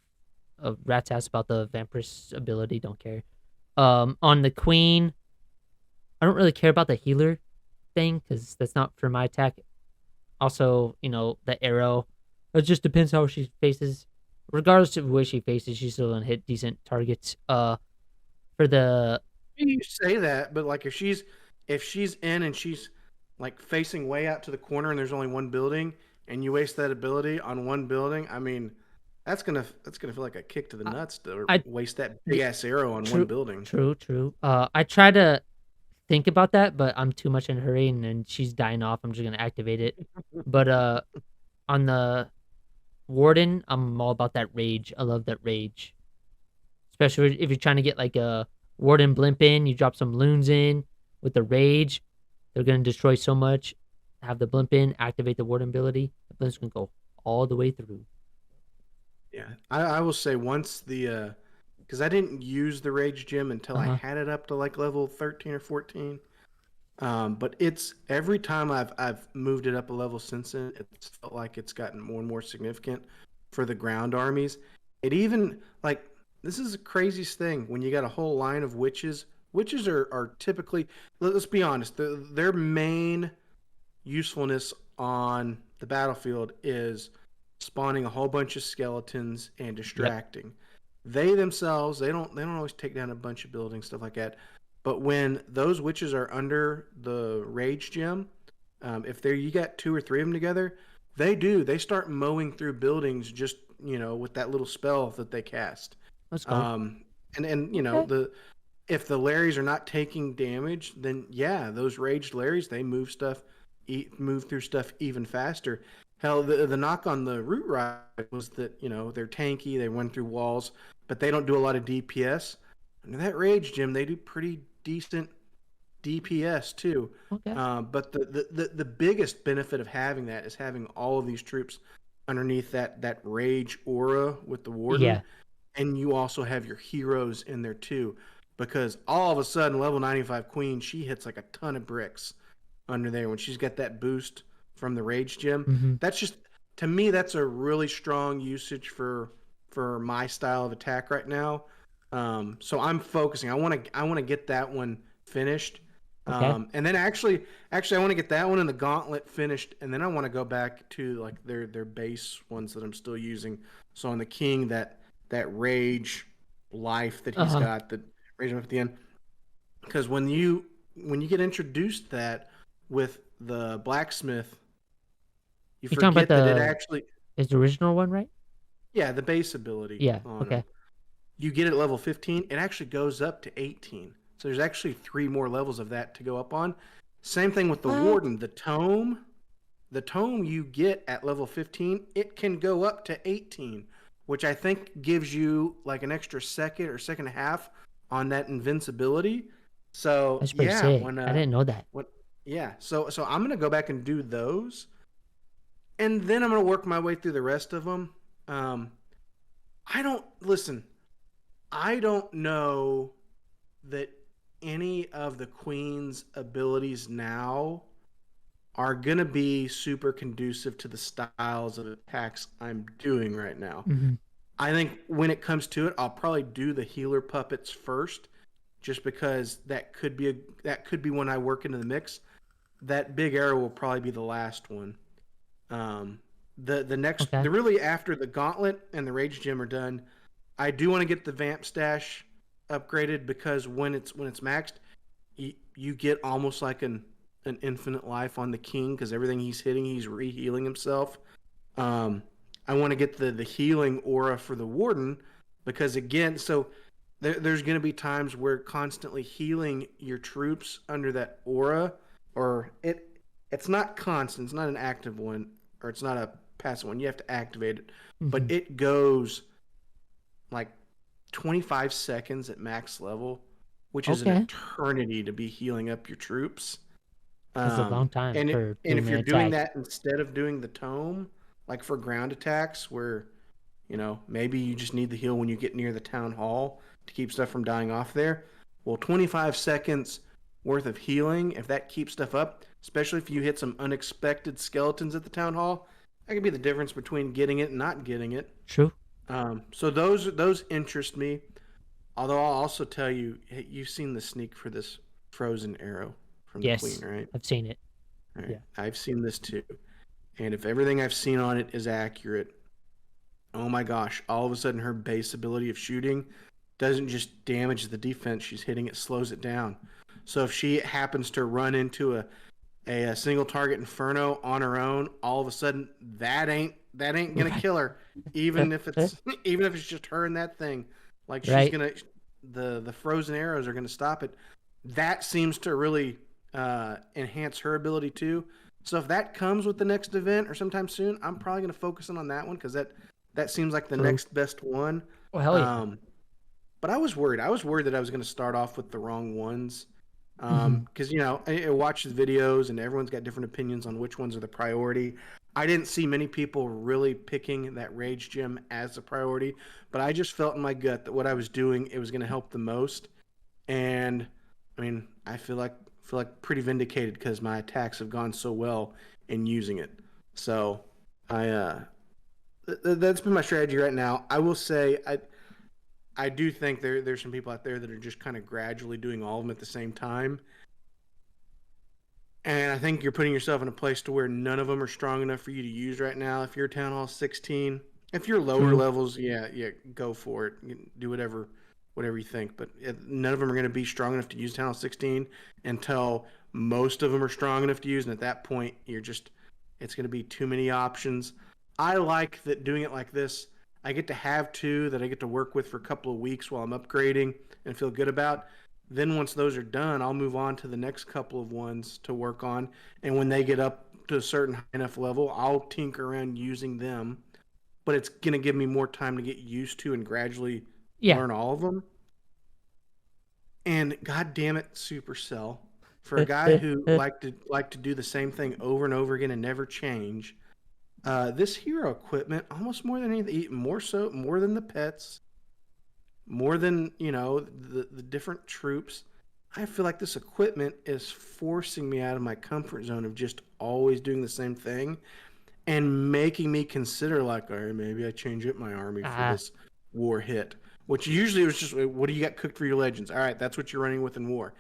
a rat's ass about the Vampir's ability. Don't care. On the Queen, I don't really care about the healer thing because that's not for my attack. Also, the arrow. It just depends how she faces. Regardless of where she faces, she's still gonna hit decent targets. For the You say that, but like if she's in and she's like facing way out to the corner and there's only one building and you waste that ability on one building, I mean, that's gonna feel like a kick to the nuts to I waste that big ass arrow on one true, building. true. I try to think about that, but I'm too much in a hurry, and then she's dying off. I'm just gonna activate it. But on the Warden, I'm all about that rage. I love that rage, especially if you're trying to get like a Warden blimp in. You drop some loons in with the rage. They're gonna destroy so much. Have the blimp in, activate the Warden ability. The blimp's gonna go all the way through. Yeah, I will say once the because I didn't use the Rage Gem until I Uh-huh. had it up to like level 13 or 14. But it's every time I've moved it up a level since then, it's felt like it's gotten more and more significant for the ground armies. It even like this is the craziest thing when you got a whole line of witches. Witches are typically, let's be honest, their main usefulness on the battlefield is spawning a whole bunch of skeletons and Yep. distracting. They themselves, they don't always take down a bunch of buildings, stuff like that. But when those witches are under the rage gem, if they you got two or three of them together, they start mowing through buildings just with that little spell that they cast. Let's go. Um, and Okay. the if the Larrys are not taking damage, then yeah, those raged Larrys they move through stuff even faster. Hell, the knock on the root ride was that they're tanky, they run through walls, but they don't do a lot of DPS. Under that rage gem, they do pretty decent DPS too. Okay. But the biggest benefit of having that is having all of these troops underneath that rage aura with the warden, Yeah. and you also have your heroes in there too, because all of a sudden level 95 queen she hits like a ton of bricks under there when she's got that boost from the rage gem. Mm-hmm. That's just to me that's a really strong usage for my style of attack right now. So I'm focusing. I want to get that one finished. Okay. And then actually I want to get that one in the gauntlet finished, and then I want to go back to like their base ones that I'm still using. So on the king, that rage life that he's Uh-huh. got, that rage him at the end, because when you get introduced to that with the blacksmith, you You talking about forget that it actually, is the original one, right? yeah, the base ability Yeah. on him. Okay. You get it at level 15, it actually goes up to 18. So there's actually 3 more levels of that to go up on. Same thing with the What? warden, the tome. The tome you get at level 15, it can go up to 18, which I think gives you like an extra second or second and a half on that invincibility. So That's pretty yeah, sick. I didn't know that. yeah, so I'm gonna go back and do those, and then I'm gonna work my way through the rest of them. Um, I don't listen. I don't know that any of the queen's abilities now are going to be super conducive to the styles of attacks I'm doing right now. Mm-hmm. I think when it comes to it, I'll probably do the healer puppets first, just because that could be when I work into the mix. That big arrow will probably be the last one. The next, Okay. the really after the gauntlet and the rage gem are done, I do want to get the vamp stash upgraded, because when it's maxed, you get almost like an infinite life on the king, because everything he's hitting, he's re-healing himself. I want to get the healing aura for the warden because again, so there's going to be times where constantly healing your troops under that aura, or it's not constant, it's not an active one, or it's not a passive one. You have to activate it, but it goes like 25 seconds at max level, which is an eternity to be healing up your troops. That's a long time And for and doing if an you're doing attack. that instead of doing the tome, like for ground attacks, where maybe you just need the heal when you get near the town hall to keep stuff from dying off there. Well, 25 seconds worth of healing, if that keeps stuff up, especially if you hit some unexpected skeletons at the town hall, that could be the difference between getting it and not getting it. True. So those interest me. Although I'll also tell you, you've seen the sneak for this frozen arrow from the queen, right? I've seen it. Right. Yeah. I've seen this too. And if everything I've seen on it is accurate, oh my gosh, all of a sudden her base ability of shooting doesn't just damage the defense she's hitting, it slows it down. So if she happens to run into a single target inferno on her own, all of a sudden that ain't gonna kill her, even if it's just her and that thing. Like she's gonna the frozen arrows are gonna stop it. That seems to really enhance her ability too. So if that comes with the next event or sometime soon, I'm probably gonna focus in on that one because that seems like the next best one. Oh hell yeah! But I was worried. I was worried that I was going to start off with the wrong ones. Because, I watch the videos and everyone's got different opinions on which ones are the priority. I didn't see many people really picking that Rage Gem as a priority, but I just felt in my gut that what I was doing, it was going to help the most. And, I mean, I feel like pretty vindicated because my attacks have gone so well in using it. So, that's been my strategy right now. I will say, I do think there's some people out there that are just kind of gradually doing all of them at the same time. And I think you're putting yourself in a place to where none of them are strong enough for you to use right now. If you're Town Hall 16, if you're lower levels, yeah, go for it. Do whatever you think. But none of them are going to be strong enough to use Town Hall 16 until most of them are strong enough to use. And at that point, it's going to be too many options. I like that doing it like this. I get to have two that I get to work with for a couple of weeks while I'm upgrading and feel good about. Then once those are done, I'll move on to the next couple of ones to work on. And when they get up to a certain high enough level, I'll tinker around using them. But it's going to give me more time to get used to and gradually learn all of them. And God damn it, Supercell. For a guy who like to do the same thing over and over again and never change, this hero equipment, almost more than anything, more than the pets, more than the different troops, I feel like this equipment is forcing me out of my comfort zone of just always doing the same thing and making me consider like, all right, maybe I change up my army for this war hit, which usually was just, what do you got cooked for your legends? All right, that's what you're running with in war.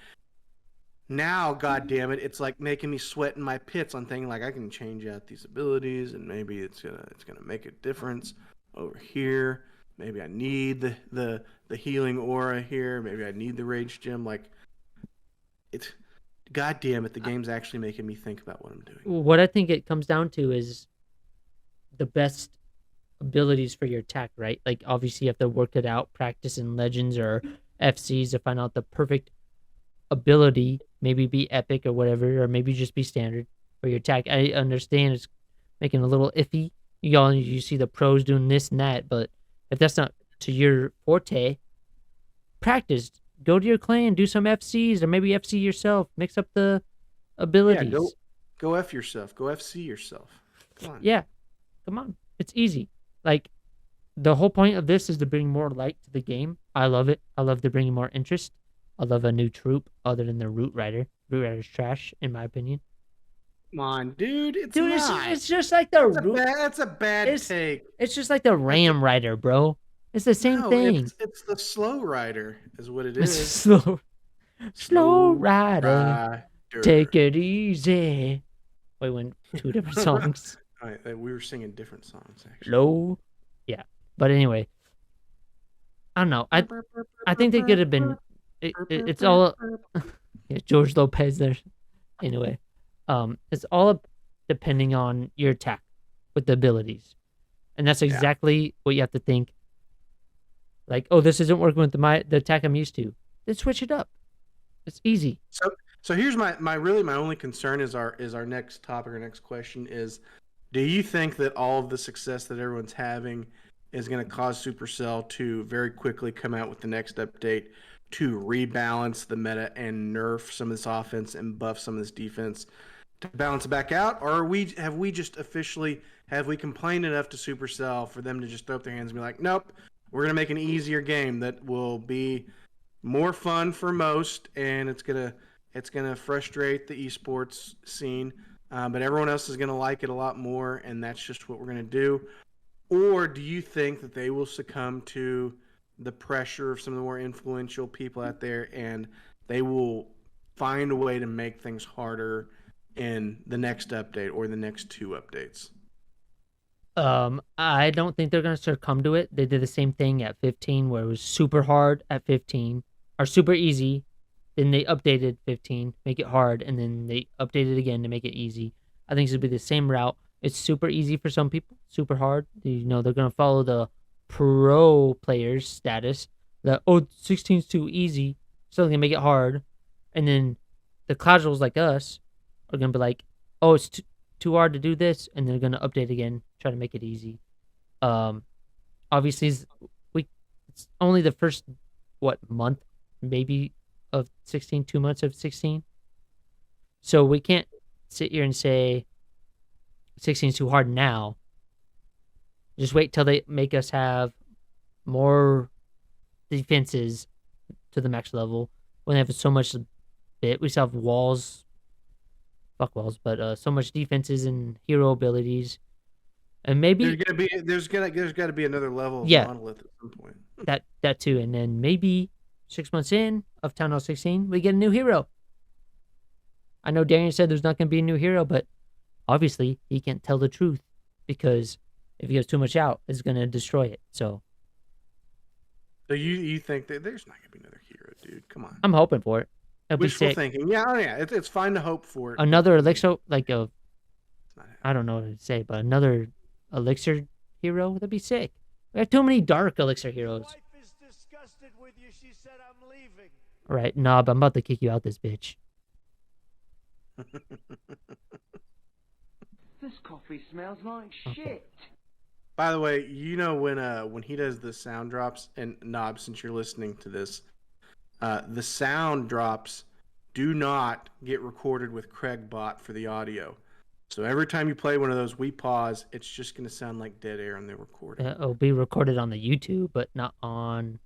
Now, God damn it, it's like making me sweat in my pits on thinking like I can change out these abilities and maybe it's gonna make a difference over here. Maybe I need the healing aura here. Maybe I need the Rage Gem. Like, it's, God damn it, the game's actually making me think about what I'm doing. What I think it comes down to is the best abilities for your attack, right? Like, obviously you have to work it out, practice in Legends or FCs to find out the perfect ability, maybe be epic or whatever, or maybe just be standard for your attack. I understand it's making a little iffy. You see the pros doing this and that, but if that's not to your forte, practice. Go to your clan, do some FCs, or maybe FC yourself. Mix up the abilities. Yeah, go F yourself. Go FC yourself. Come on. Yeah, come on. It's easy. Like, the whole point of this is to bring more light to the game. I love it. I love to bring more interest. I love a new troop other than the Root Rider. Root Rider's trash, in my opinion. Come on, dude. It's just like the Root. That's a bad take. It's just like the Ram Rider, bro. It's the same thing. It's the Slow Rider, is what it It's is. slow rider. Take it easy. We went two different songs. All right, we were singing different songs, actually. Low. Yeah. But anyway, I don't know. I think they could have been. It's all. Yeah, George Lopez there. Anyway, it's all depending on your attack. with the abilities. And that's exactly what you have to think. Like, oh, this isn't working with the attack I'm used to. Then switch it up. It's easy. So here's my only concern is our next topic or next question is, do you think that all of the success that everyone's having is going to cause Supercell to very quickly come out with the next update to rebalance the meta and nerf some of this offense and buff some of this defense to balance it back out? Or have we complained enough to Supercell for them to just throw up their hands and be like, nope, we're going to make an easier game that will be more fun for most, and it's gonna frustrate the esports scene, but everyone else is gonna like it a lot more, and that's just what we're gonna do? Or do you think that they will succumb to the pressure of some of the more influential people out there, and they will find a way to make things harder in the next update or the next 2 updates? I don't think they're gonna succumb to it. They did the same thing at 15, where it was super hard at 15, or super easy. Then they updated 15, make it hard, and then they updated again to make it easy. I think it's gonna be the same route. It's super easy for some people, super hard. You know, they're gonna follow the pro players' status. That 16's too easy, so they're gonna make it hard. And then the casuals like us are gonna be like, oh, it's too hard to do this, and they're gonna update again, try to make it easy. Obviously, it's only the first month, maybe, of 16, 2 months of 16. So we can't sit here and say 16 is too hard now. Just wait till they make us have more defenses to the max level. When they have so much bit, we still have walls. Fuck walls, but so much defenses and hero abilities. And maybe there's got to be another level of monolith at some point. that too, and then maybe 6 months in of Town Hall 16, we get a new hero. I know Darian said there's not going to be a new hero, but obviously he can't tell the truth, because if he gives too much out, it's going to destroy it. So you think that there's not going to be another hero, dude? Come on. I'm hoping for it. Wishful thinking. Yeah, it's fine to hope for it. Another elixir, I don't know what to say, but another elixir hero, that'd be sick. We have too many dark elixir heroes. My wife is disgusted with you. She said I'm leaving. All right, Knob, I'm about to kick you out this bitch. This coffee smells like shit. By the way, you know when he does the sound drops, and Knob, since you're listening to this, the sound drops do not get recorded with CraigBot for the audio. So every time you play one of those, we pause. It's just going to sound like dead air in the recording. It'll be recorded on the YouTube, but not on...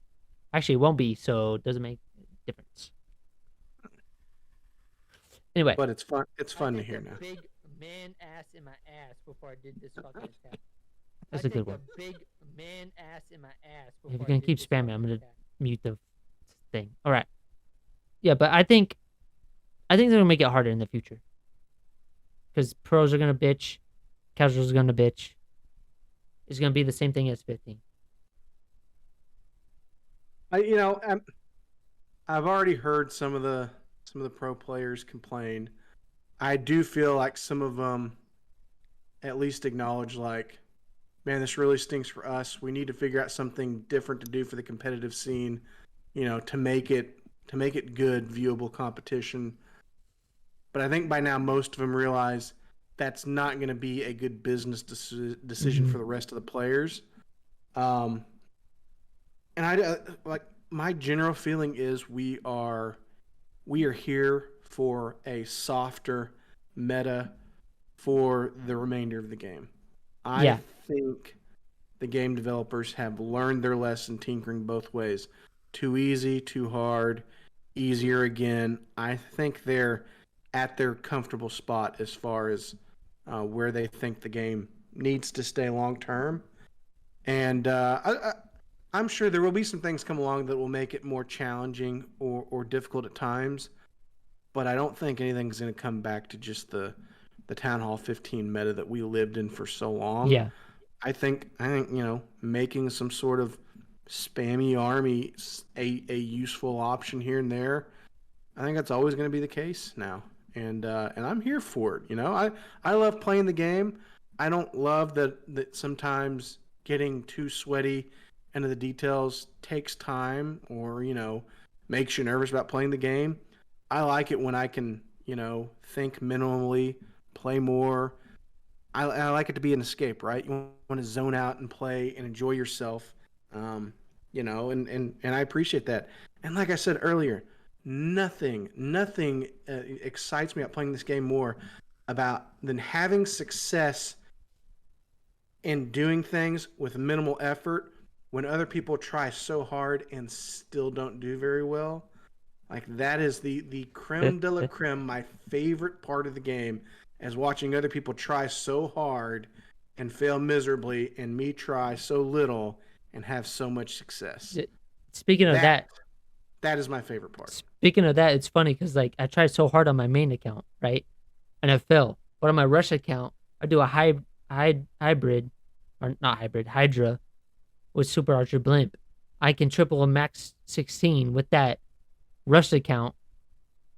Actually, it won't be, so it doesn't make a difference. Anyway. But it's fun. It's fun to hear now. Big man ass in my ass before I did this fucking attack. That's a good one. Big man ass in my ass. If you're going to keep spamming, I'm going to mute the thing. All right. Yeah, but I think they're going to make it harder in the future. Because pros are going to bitch. Casuals are going to bitch. It's going to be the same thing as 15. I've already heard some of the pro players complain. I do feel like some of them at least acknowledge, like, man, this really stinks for us. We need to figure out something different to do for the competitive scene, to make it good, viewable competition. But I think by now most of them realize that's not going to be a good business decision for the rest of the players. And my general feeling is we are here for a softer meta for the remainder of the game. I think the game developers have learned their lesson tinkering both ways. Too easy, too hard, easier again. I think they're at their comfortable spot as far as where they think the game needs to stay long term. And I'm sure there will be some things come along that will make it more challenging or difficult at times. But I don't think anything's going to come back to just the Town Hall 15 meta that we lived in for so long. Yeah. I think making some sort of spammy army a useful option here and there, I think that's always going to be the case now. And I'm here for it. I love playing the game. I don't love that sometimes getting too sweaty into the details takes time or, makes you nervous about playing the game. I like it when I can, think minimally, play more. I like it to be an escape, right? You want to zone out and play and enjoy yourself, and I appreciate that. And like I said earlier, nothing excites me about playing this game more about than having success in doing things with minimal effort when other people try so hard and still don't do very well. Like that is the creme de la creme, my favorite part of the game, is watching other people try so hard and fail miserably, and me try so little and have so much success. Speaking of that, that is my favorite part. Speaking of that, it's funny because like I tried so hard on my main account, right, and I fail. But on my rush account, I do a hybrid, or not hybrid, Hydra with Super Archer Blimp. I can triple a max 16 with that rush account,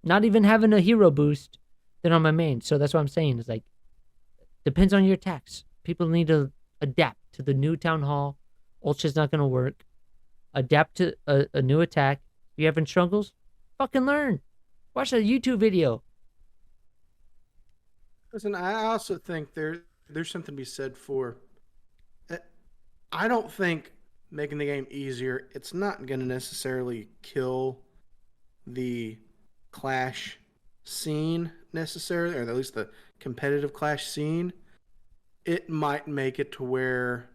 not even having a hero boost, than on my main. So that's what I'm saying. Is like depends on your attacks. People need to adapt to the new Town Hall. Ultra's not gonna work. Adapt to a new attack. If you having struggles, fucking learn. Watch a YouTube video. Listen, I also think there's something to be said for. I don't think making the game easier. It's not going to necessarily kill the Clash scene necessarily, or at least the competitive Clash scene. It might make it to where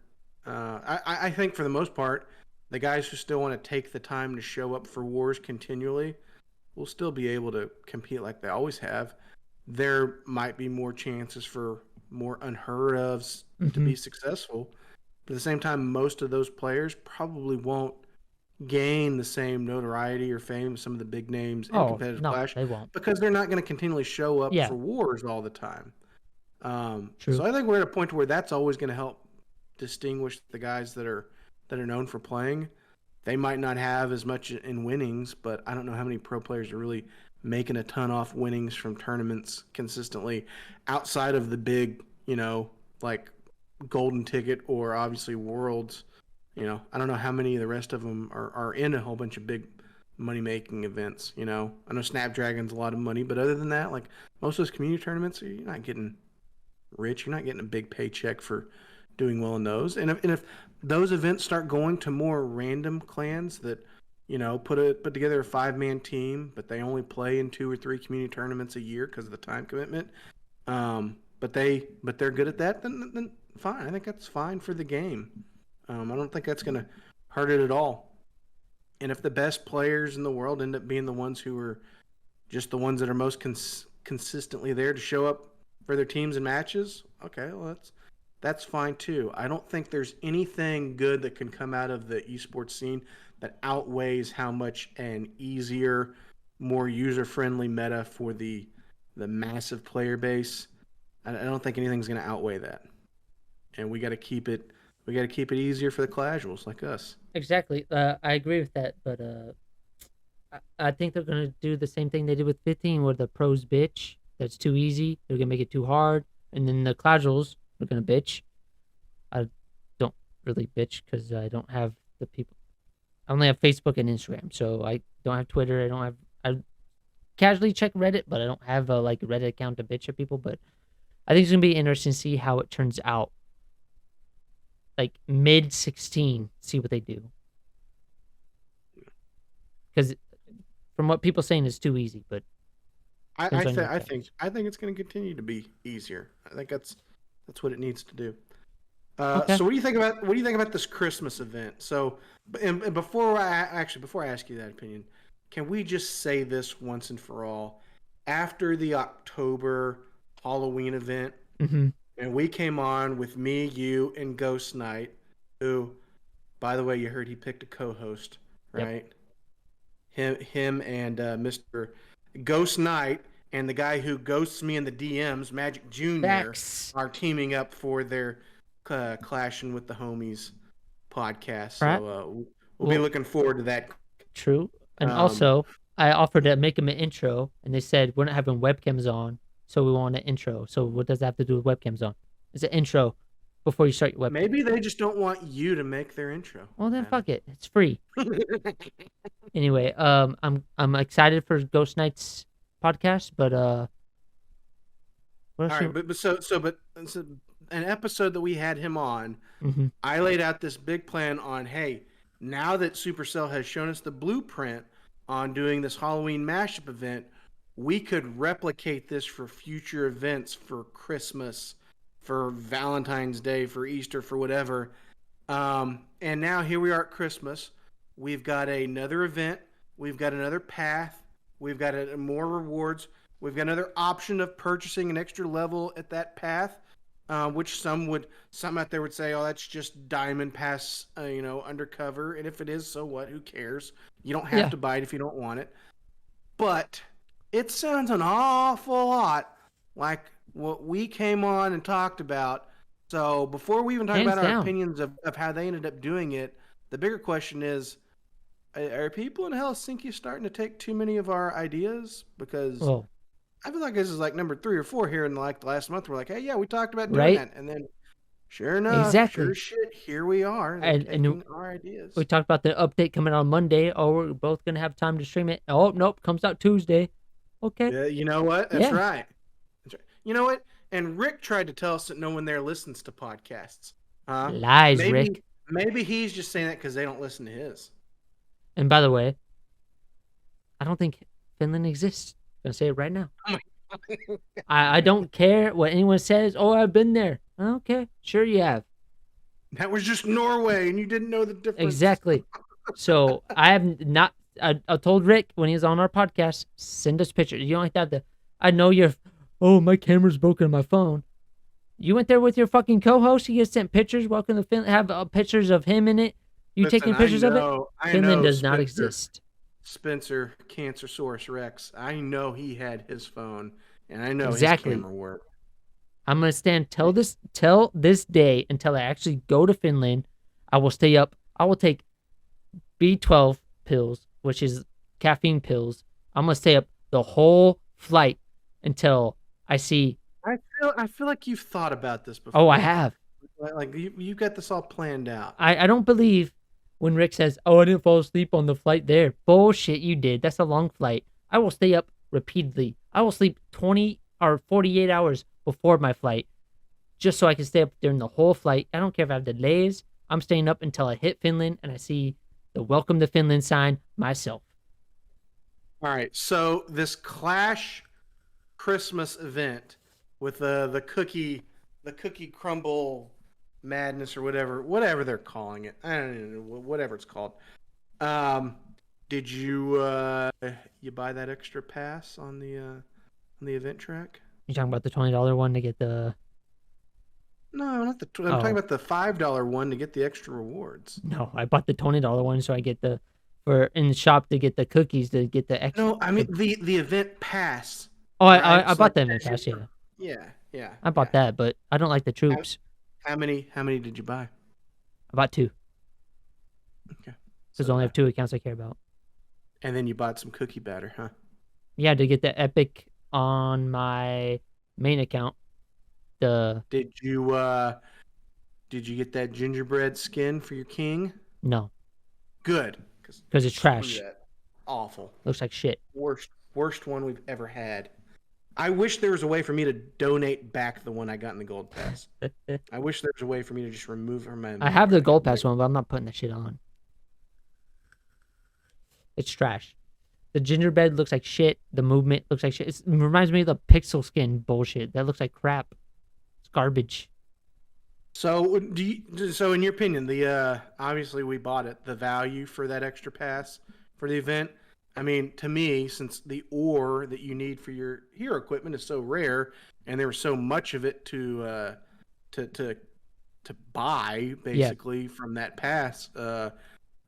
I think for the most part, the guys who still want to take the time to show up for wars continually will still be able to compete like they always have. There might be more chances for more unheard ofs to be successful. But at the same time, most of those players probably won't gain the same notoriety or fame as some of the big names in competitive Clash. They won't. Because they're not going to continually show up for wars all the time. True. So I think we're at a point where that's always going to help distinguish the guys that are known for playing. They might not have as much in winnings, but I don't know how many pro players are really making a ton off winnings from tournaments consistently outside of the big, like golden ticket or obviously worlds. I don't know how many of the rest of them are in a whole bunch of big money making events. I know Snapdragon's a lot of money, but other than that, like most of those community tournaments, you're not getting rich. You're not getting a big paycheck for doing well in those. And if those events start going to more random clans that put together a 5-man team, but they only play in 2 or 3 community tournaments a year because of the time commitment, but they're good at that, then fine. I think that's fine for the game. I don't think that's going to hurt it at all. And if the best players in the world end up being the ones who are just the ones that are most consistently there to show up for their teams and matches, okay, well that's fine too. I don't think there's anything good that can come out of the esports scene that outweighs how much an easier, more user-friendly meta for the massive player base. I don't think anything's going to outweigh that. And we got to keep it easier for the casuals like us. Exactly. I agree with that, but I think they're gonna do the same thing they did with 15, where the pros bitch. That's too easy. They're gonna make it too hard, and then the casuals are gonna bitch. I don't really bitch because I don't have the people. I only have Facebook and Instagram, so I don't have Twitter. I casually check Reddit, but I don't have a Reddit account to bitch at people. But I think it's gonna be interesting to see how it turns out. Like mid 16, see what they do. Because from what people saying, it's too easy. But I think it's going to continue to be easier. I think that's what it needs to do. Okay. So what do you think about this Christmas event? So, and before I ask you that opinion, can we just say this once and for all? After the October Halloween event, and we came on with me, you, and Ghost Knight, who, by the way, you heard he picked a co-host, right? Yep. Him and Mr. Ghost Knight and the guy who ghosts me in the DMs, Magic Jr., are teaming up for their Clashing with the Homies podcast. So we'll be looking forward to that. True. And also, I offered to make him an intro, and they said we're not having webcams on, so we want an intro. So what does that have to do with webcams on? It's an intro before you start your webcam. Maybe they just don't want you to make their intro. Well, then fuck it. It's free. Anyway, I'm excited for Ghost Knight's podcast, but what else? All right, but an episode that we had him on, I laid out this big plan on, hey, now that Supercell has shown us the blueprint on doing this Halloween mashup event, we could replicate this for future events, for Christmas, for Valentine's Day, for Easter, for whatever. And now here we are at Christmas. We've got another event. We've got another path. We've got more rewards. We've got another option of purchasing an extra level at that path, which some out there would say, oh, that's just Diamond Pass, undercover. And if it is, so what? Who cares? You don't have to buy it if you don't want it. But it sounds an awful lot like what we came on and talked about. So before we even talk about our opinions of how they ended up doing it, the bigger question is, are people in Helsinki starting to take too many of our ideas? Because I feel like this is like number 3 or 4 here in the last month. We're like, hey, yeah, we talked about doing that. And then sure enough, sure shit, here we are. And our ideas. We talked about the update coming on Monday. Oh, we're both going to have time to stream it. Oh, nope, comes out Tuesday. Okay. Yeah, you know what? That's right. You know what? And Rick tried to tell us that no one there listens to podcasts. Lies, Rick. Maybe he's just saying that because they don't listen to his. And by the way, I don't think Finland exists. I'm going to say it right now. I don't care what anyone says. Oh, I've been there. Okay, sure you have. That was just Norway, and you didn't know the difference. Exactly. So I have not. I told Rick when he was on our podcast, send us pictures. You don't have to. I know you're. Oh, my camera's broken on my phone. You went there with your fucking co-host. He just sent pictures. Welcome to Finland. Have pictures of him in it. You taking pictures of it? Finland does not exist. Spencer, Cancersaurus Rex. I know he had his phone, and I know his camera worked. I'm gonna stand till this day until I actually go to Finland. I will stay up. I will take B12 pills, which is caffeine pills. I'm gonna stay up the whole flight until I see. I feel like you've thought about this before. Oh, I have. Like you got this all planned out. I don't believe when Rick says, "Oh, I didn't fall asleep on the flight there." Bullshit, you did. That's a long flight. I will stay up repeatedly. I will sleep 20 or 48 hours before my flight, just so I can stay up during the whole flight. I don't care if I have delays. I'm staying up until I hit Finland and I see the Welcome to Finland sign myself. All right, so this Clash Christmas event with the cookie crumble madness or whatever they're calling it. I don't know, whatever it's called. Did you buy that extra pass on the event track? You talking about the $20 one to get the? No, not the. I'm talking about the $5 one to get the extra rewards. No, I bought the $20 one so I get the in the shop to get the cookies to get the extra. No, I mean the event pass. Oh, right? I bought the event pass. Yeah. I bought that, but I don't like the troops. How many did you buy? I bought 2. Okay. Because I only have 2 accounts I care about. And then you bought some cookie batter, huh? Yeah, to get the epic on my main account. Did you get that gingerbread skin for your king? No. Good. Because it's trash. Awful. Looks like shit. Worst one we've ever had. I wish there was a way for me to donate back the one I got in the gold pass. I wish there was a way for me to just remove from my. I have the gold pass one, but I'm not putting that shit on. It's trash. The gingerbread looks like shit. The movement looks like shit. It reminds me of the pixel skin bullshit. That looks like crap. It's garbage. So in your opinion, the obviously we bought it. The value for that extra pass for the event. I mean, to me, since the ore that you need for your hero equipment is so rare, and there was so much of it to buy basically from that pass,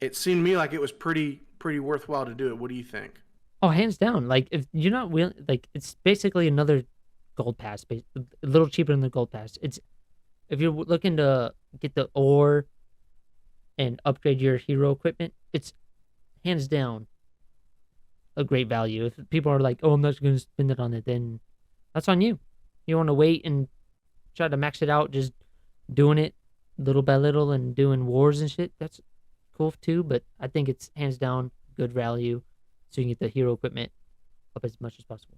it seemed to me like it was pretty worthwhile to do it. What do you think? Oh, hands down. Like if you're not willing, like it's basically another gold pass, a little cheaper than the gold pass. It's if you're looking to get the ore and upgrade your hero equipment, it's hands down a great value. If people are like, "Oh, I'm not going to spend it on it," then that's on you. You want to wait and try to max it out, just doing it little by little and doing wars and shit, that's cool too. But I think it's hands down good value, so you can get the hero equipment up as much as possible.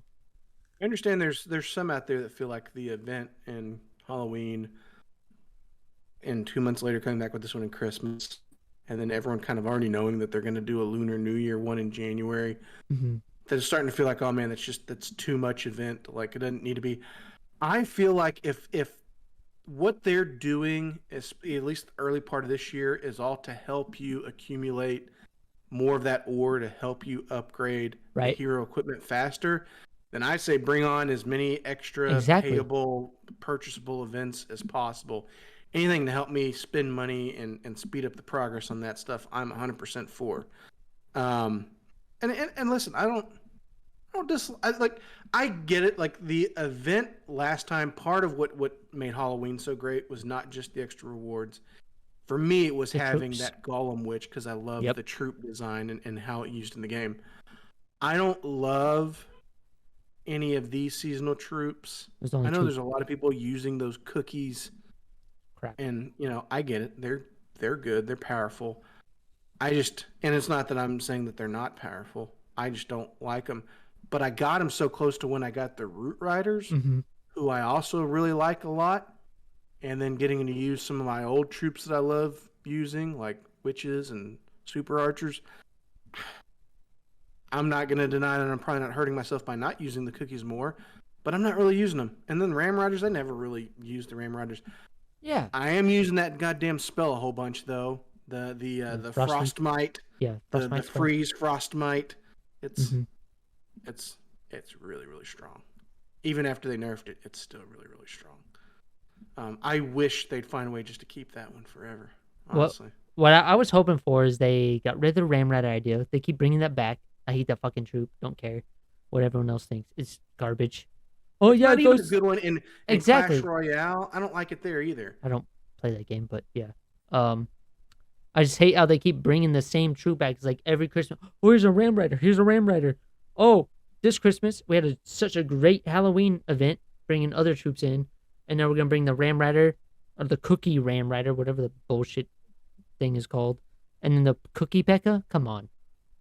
I understand there's some out there that feel like the event and Halloween and 2 months later coming back with this one in Christmas, and then everyone kind of already knowing that they're going to do a Lunar New Year one in January. That it's starting to feel like, oh man, that's too much event. Like, it doesn't need to be. I feel like if what they're doing is, at least the early part of this year, is all to help you accumulate more of that ore to help you upgrade the hero equipment faster, then I say bring on as many extra payable, purchasable events as possible. Anything to help me spend money and speed up the progress on that stuff, I'm 100% for. And listen, I get it. Like, the event last time, part of what made Halloween so great was not just the extra rewards. For me, it was having that Golem Witch, because I love the troop design and how it used in the game. I don't love any of these seasonal troops. I know there's a lot of people using those cookies. Crap. And, I get it. They're good. They're powerful. And it's not that I'm saying that they're not powerful. I just don't like them. But I got them so close to when I got the Root Riders, who I also really like a lot. And then getting to use some of my old troops that I love using, like witches and super archers. I'm not going to deny that I'm probably not hurting myself by not using the cookies more, but I'm not really using them. And then Ram Riders, I never really used the Ram Riders. Yeah. I am using that goddamn spell a whole bunch, though. The Frostmite. Yeah, the Freeze Frostmite. It's really, really strong. Even after they nerfed it, it's still really, really strong. I wish they'd find a way just to keep that one forever, honestly. What I was hoping for is they got rid of the Ram Rider idea. They keep bringing that back. I hate that fucking troop. Don't care what everyone else thinks. It's garbage. Oh yeah, not even a good one in exactly. Clash Royale. I don't like it there either. I don't play that game, but yeah. I just hate how they keep bringing the same troop back. It's like every Christmas. Oh, here's a Ram Rider. Here's a Ram Rider. Oh, this Christmas we had such a great Halloween event, bringing other troops in, and now we're gonna bring the Ram Rider, or the Cookie Ram Rider, whatever the bullshit thing is called, and then the Cookie P.E.K.K.A. Come on,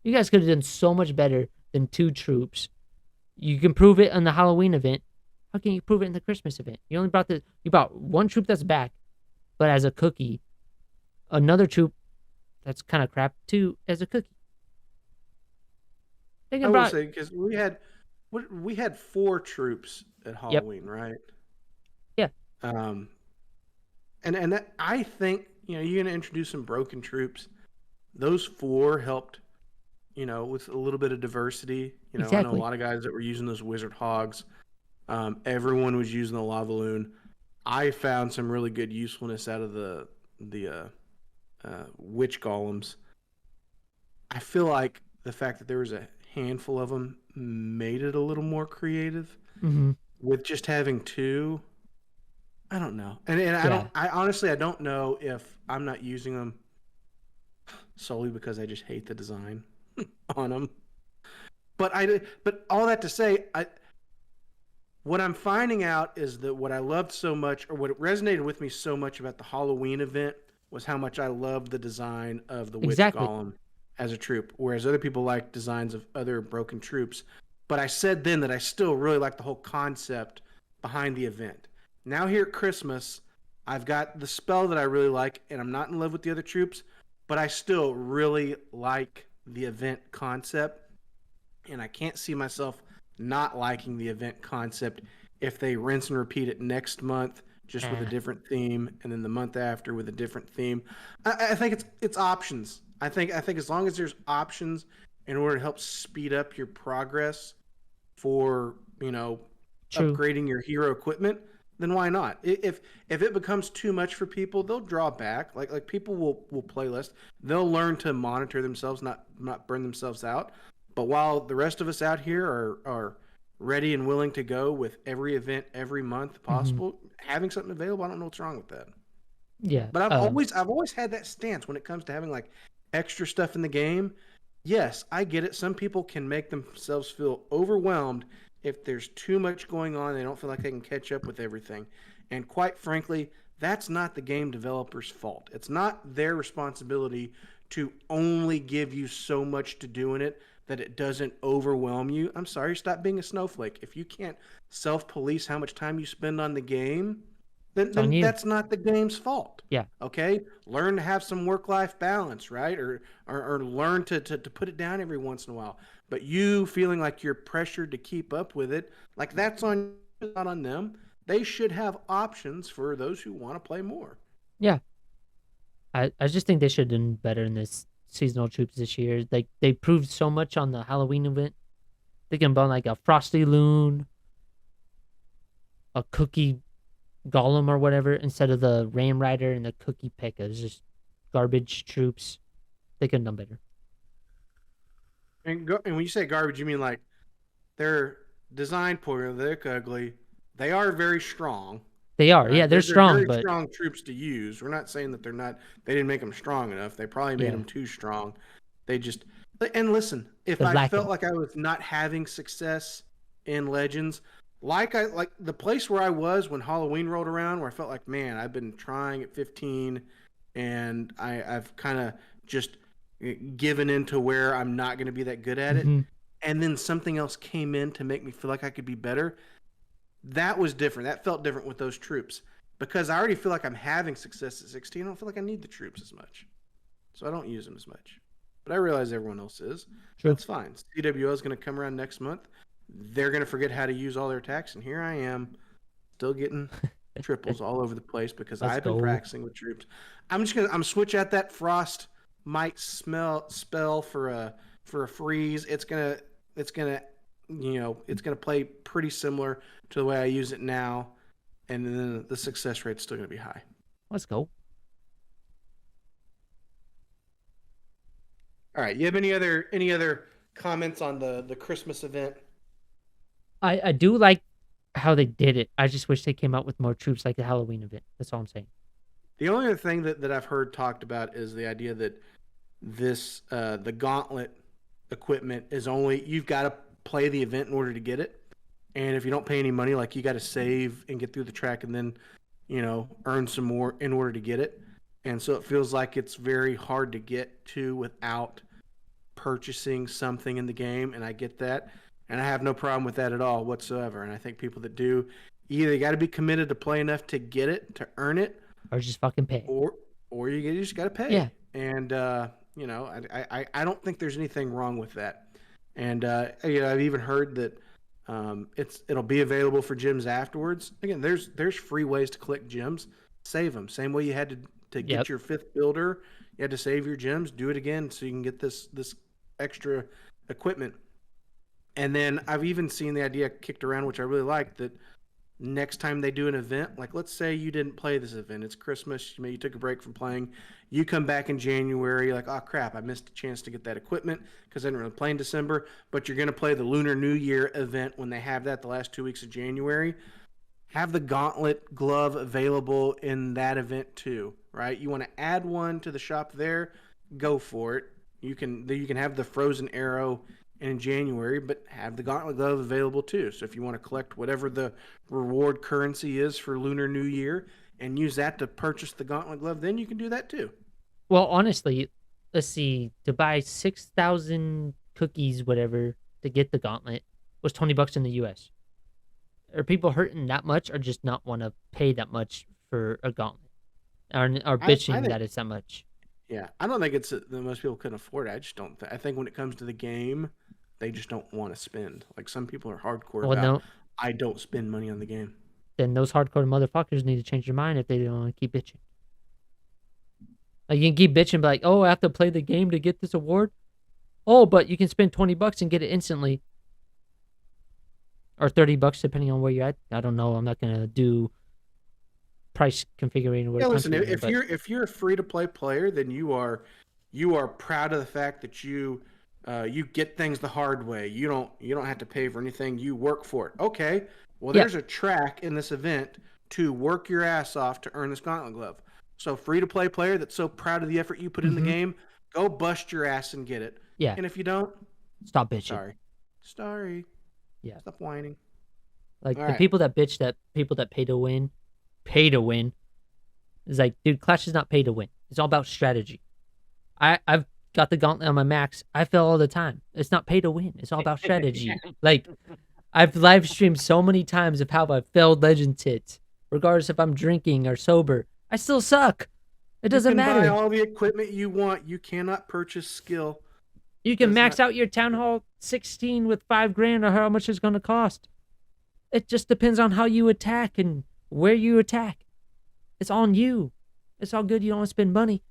you guys could have done so much better than 2 troops. You can prove it on the Halloween event. How can you prove it in the Christmas event? You only brought 1 troop that's back, but as a cookie, another troop that's kind of crap too as a cookie. I will say, because we had 4 troops at Halloween, right? Yeah. And that, I think, you're going to introduce some broken troops. Those 4 helped, with a little bit of diversity. Exactly. I know a lot of guys that were using those Wizard Hogs. Everyone was using the Lava Loon. I found some really good usefulness out of the Witch Golems. I feel like the fact that there was a handful of them made it a little more creative. With just having 2, I don't know. And I honestly don't know if I'm not using them solely because I just hate the design on them. But all that to say, what I'm finding out is that what I loved so much, or what resonated with me so much about the Halloween event, was how much I loved the design of the Witch Golem as a troop, whereas other people like designs of other broken troops. But I said then that I still really like the whole concept behind the event. Now here at Christmas, I've got the spell that I really like, and I'm not in love with the other troops, but I still really like the event concept, and I can't see myself not liking the event concept if they rinse and repeat it next month just with a different theme, and then the month after with a different theme. I think it's options. I think as long as there's options in order to help speed up your progress for upgrading your hero equipment, then why not? If it becomes too much for people, they'll draw back. Like people will play less. They'll learn to monitor themselves, not burn themselves out. But while the rest of us out here are ready and willing to go with every event every month possible, having something available, I don't know what's wrong with that. Yeah. But I've always had that stance when it comes to having like extra stuff in the game. Yes, I get it. Some people can make themselves feel overwhelmed if there's too much going on. They don't feel like they can catch up with everything. And quite frankly, that's not the game developer's fault. It's not their responsibility to only give you so much to do in it that it doesn't overwhelm you. I'm sorry, stop being a snowflake. If you can't self-police how much time you spend on the game, on then you. that's not the game's fault. Yeah. Okay? Learn to have some work-life balance, right? Or learn to put it down every once in a while. But you feeling like you're pressured to keep up with it, like that's on you, not on them. They should have options for those who want to play more. Yeah. I just think they should have done better in this seasonal troops this year. Like, they proved so much on the Halloween event. Thinking about like a Frosty Loon, a Cookie Golem or whatever, instead of the Ram Rider and the Cookie P.E.K.K.A. It's just garbage troops. They could have done better. And when you say garbage, you mean like they're designed poorly, they look ugly. They are very strong. They are. Right? Yeah, they're strong, very but strong troops to use. We're not saying that they're not. They didn't make them strong enough. They probably made them too strong. They just and listen. If they're I lacking. felt like I was not having success in Legends, like the place where I was when Halloween rolled around, where I felt like, man, I've been trying at 15, and I've kind of just given into where I'm not going to be that good at it, and then something else came in to make me feel like I could be better. That was different. That felt different with those troops because I already feel like I'm having success at 16. I don't feel like I need the troops as much, so I don't use them as much. But I realize everyone else is. True. That's fine. CWO is going to come around next month. They're going to forget how to use all their attacks, and here I am, still getting triples all over the place because I've been practicing with troops. I'm switch out that Frost might spell for a freeze. It's gonna play pretty similar to the way I use it now, and then the success rate's still gonna be high. Let's go. All right. You have any other comments on the Christmas event? I do like how they did it. I just wish they came out with more troops like the Halloween event. That's all I'm saying. The only other thing that I've heard talked about is the idea that this the gauntlet equipment is only you've got to play the event in order to get it, and if you don't pay any money, like you got to save and get through the track and then earn some more in order to get it. And so it feels like it's very hard to get to without purchasing something in the game, and I get that. And I have no problem with that at all whatsoever. And I think people that do, either got to be committed to play enough to get it, to earn it, or just fucking pay. Or you just got to pay. Yeah. And, I don't think there's anything wrong with that. And, I've even heard that it'll be available for gyms afterwards. Again, there's free ways to collect gyms. Save them. Same way you had to get your 5th builder, you had to save your gems, do it again so you can get this extra equipment. And then I've even seen the idea kicked around, which I really like, that next time they do an event, like let's say you didn't play this event, it's Christmas, you took a break from playing, you come back in January, you're like, oh crap, I missed a chance to get that equipment because I didn't really play in December, but you're going to play the Lunar New Year event when they have that the last 2 weeks of January. Have the gauntlet glove available in that event too, right? You want to add one to the shop there, go for it. You can have the frozen arrow in January, but have the gauntlet glove available too. So if you want to collect whatever the reward currency is for Lunar New Year and use that to purchase the gauntlet glove, then you can do that too. Well, honestly, let's see, to buy 6,000 cookies, whatever, to get the gauntlet was $20 in the US. Are people hurting that much, or just not want to pay that much for a gauntlet, or bitching that it's that much? Yeah, I don't think it's that most people couldn't afford it. I just don't. I think when it comes to the game, they just don't want to spend. Like some people are hardcore about. I don't spend money on the game. Then those hardcore motherfuckers need to change their mind if they don't want to keep bitching. Like you can keep bitching, but like, oh, I have to play the game to get this award. Oh, but you can spend $20 and get it instantly. Or $30 depending on where you're at. I don't know. I'm not gonna do price configuring. Yeah, listen. If you're a free to play player, then you are proud of the fact that you get things the hard way. You don't have to pay for anything. You work for it. Okay. Well, there's a track in this event to work your ass off to earn this gauntlet glove. So free to play player that's so proud of the effort you put in the game, go bust your ass and get it. Yeah. And if you don't, stop bitching. Sorry. Yeah. Stop whining. Like the people that bitch that people that pay to win pay to win. It's like, dude, Clash is not pay to win. It's all about strategy. I've got the gauntlet on my max. I fail all the time. It's not pay to win. It's all about strategy. Like, I've live streamed so many times of how I've failed Legends hits, regardless if I'm drinking or sober. I still suck. It doesn't matter. You can buy all the equipment you want. You cannot purchase skill. You can max out your Town Hall 16 with $5,000 or how much it's going to cost. It just depends on how you attack and where you attack. It's on you. It's all good. You don't want to spend money,